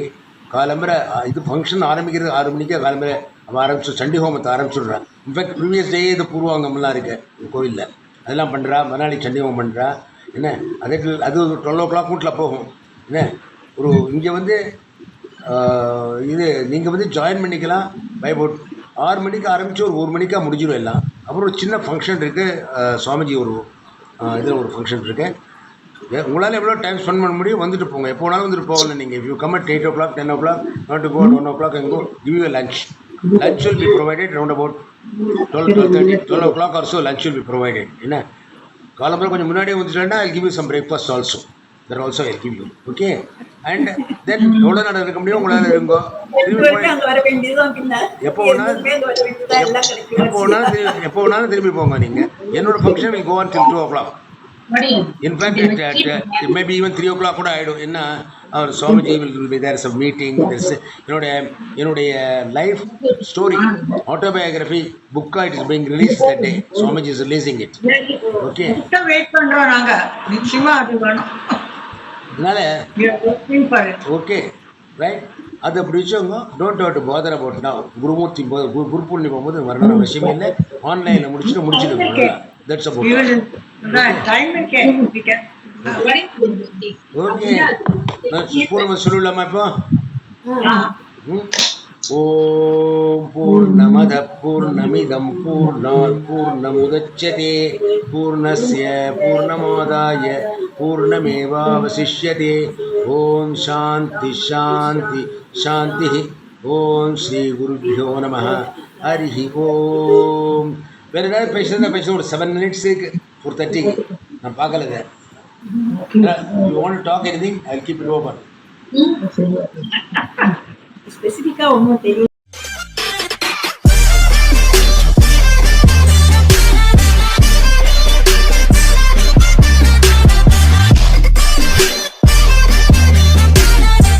காலம்பரை இது ஃபங்க்ஷன் ஆரம்பிக்கிறது 6 மணிக்கு காலம்பரை ஆரம்பிச்சு சண்டி ஹோமத்தை ஆரம்பிச்சுடுறேன். இன்ஃபேக்ட் ப்ரீவியஸ் டே இது பூர்வாங்கம்லாம் இருக்கு கோவிலில், அதெல்லாம் பண்ணுறா. மறுநாளைக்கு சண்டி ஹோமம் பண்ணுறா. என்ன அது 12 o'clock வீட்டில் போகும். என்ன ஒரு இங்கே வந்து இது நீங்கள் வந்து ஜாயின் பண்ணிக்கலாம். பை அபவுட் 6 மணிக்கு ஆரம்பித்து ஒரு 1 மணிக்காக முடிஞ்சிடும் எல்லாம். அப்புறம் ஒரு சின்ன ஃபங்க்ஷன் இருக்குது, சுவாமிஜி ஒரு இதில் ஒரு ஃபங்க்ஷன் இருக்குது. உங்களால் எவ்வளோ டைம் ஸ்பெண்ட் பண்ண முடியும் வந்துட்டு போங்க. எப்போ வேணாலும் வந்துட்டு போகல. நீங்கள் if you come at 8 o'clock, 10 o'clock, not to go at 1 o'clock and go, give you a lunch. Lunch will be provided around about 12 o'clock or so. Lunch will be provided. என்ன காலம்பரம் கொஞ்சம் முன்னாடியே வந்துட்டேன்னா I'll give you some breakfast also. That also I'll give you. Okay? And then எவ்வளோ நேரம் இருக்க முடியும் உங்களால் இருங்கோ. எப்போ வேணாலும் திரும்பி போங்க. நீங்கள் என்னோட function will go on till 2 o'clock. In fact, it may be even 3 o'clock கூட ஆகிடும். என்ன our Swamiji will be there, some meeting. என்னுடைய லைஃப் ஸ்டோரி ஆட்டோபயோகிராஃபி புக்கா it is being released that day. Swamiji is releasing it. Okay, wait பண்றோம் நாங்க. நிச்சயமா அது வேணும். அதனால ஓகே ரைட். அது அப்படி வச்சவங்க don't have to bother about now. Gurumurthy Guru Purnima போகும்போது வரணும் அவசியமே இல்லை. ஆன்லைனில் முடிச்சுட்டு தட்ஸ் அபவுட். ஓகே, பூர்ணமா சொல்லலாமா இப்போ? ஓம் பூர்ணமத பூர்ணமிதம் பூர்ணாத் பூர்ணமுதச்யதே பூர்ணஸ்ய பூர்ணமாதாய பூர்ணமேவாவசிஷ்யதே. ஓம் சாந்தி சாந்தி சாந்தி. ஓம் ஸ்ரீ குருभ्यो நமः. ஹரி ஓம். வேறு ஏதாவது பேசுகிறேன். ஒரு 7 minutes இருக்கு 4:30. நான் பார்க்கல. You want to talk anything? I'll keep it open. ஸ்பெசிஃபிக்கா ஒன்றும் தெரியல.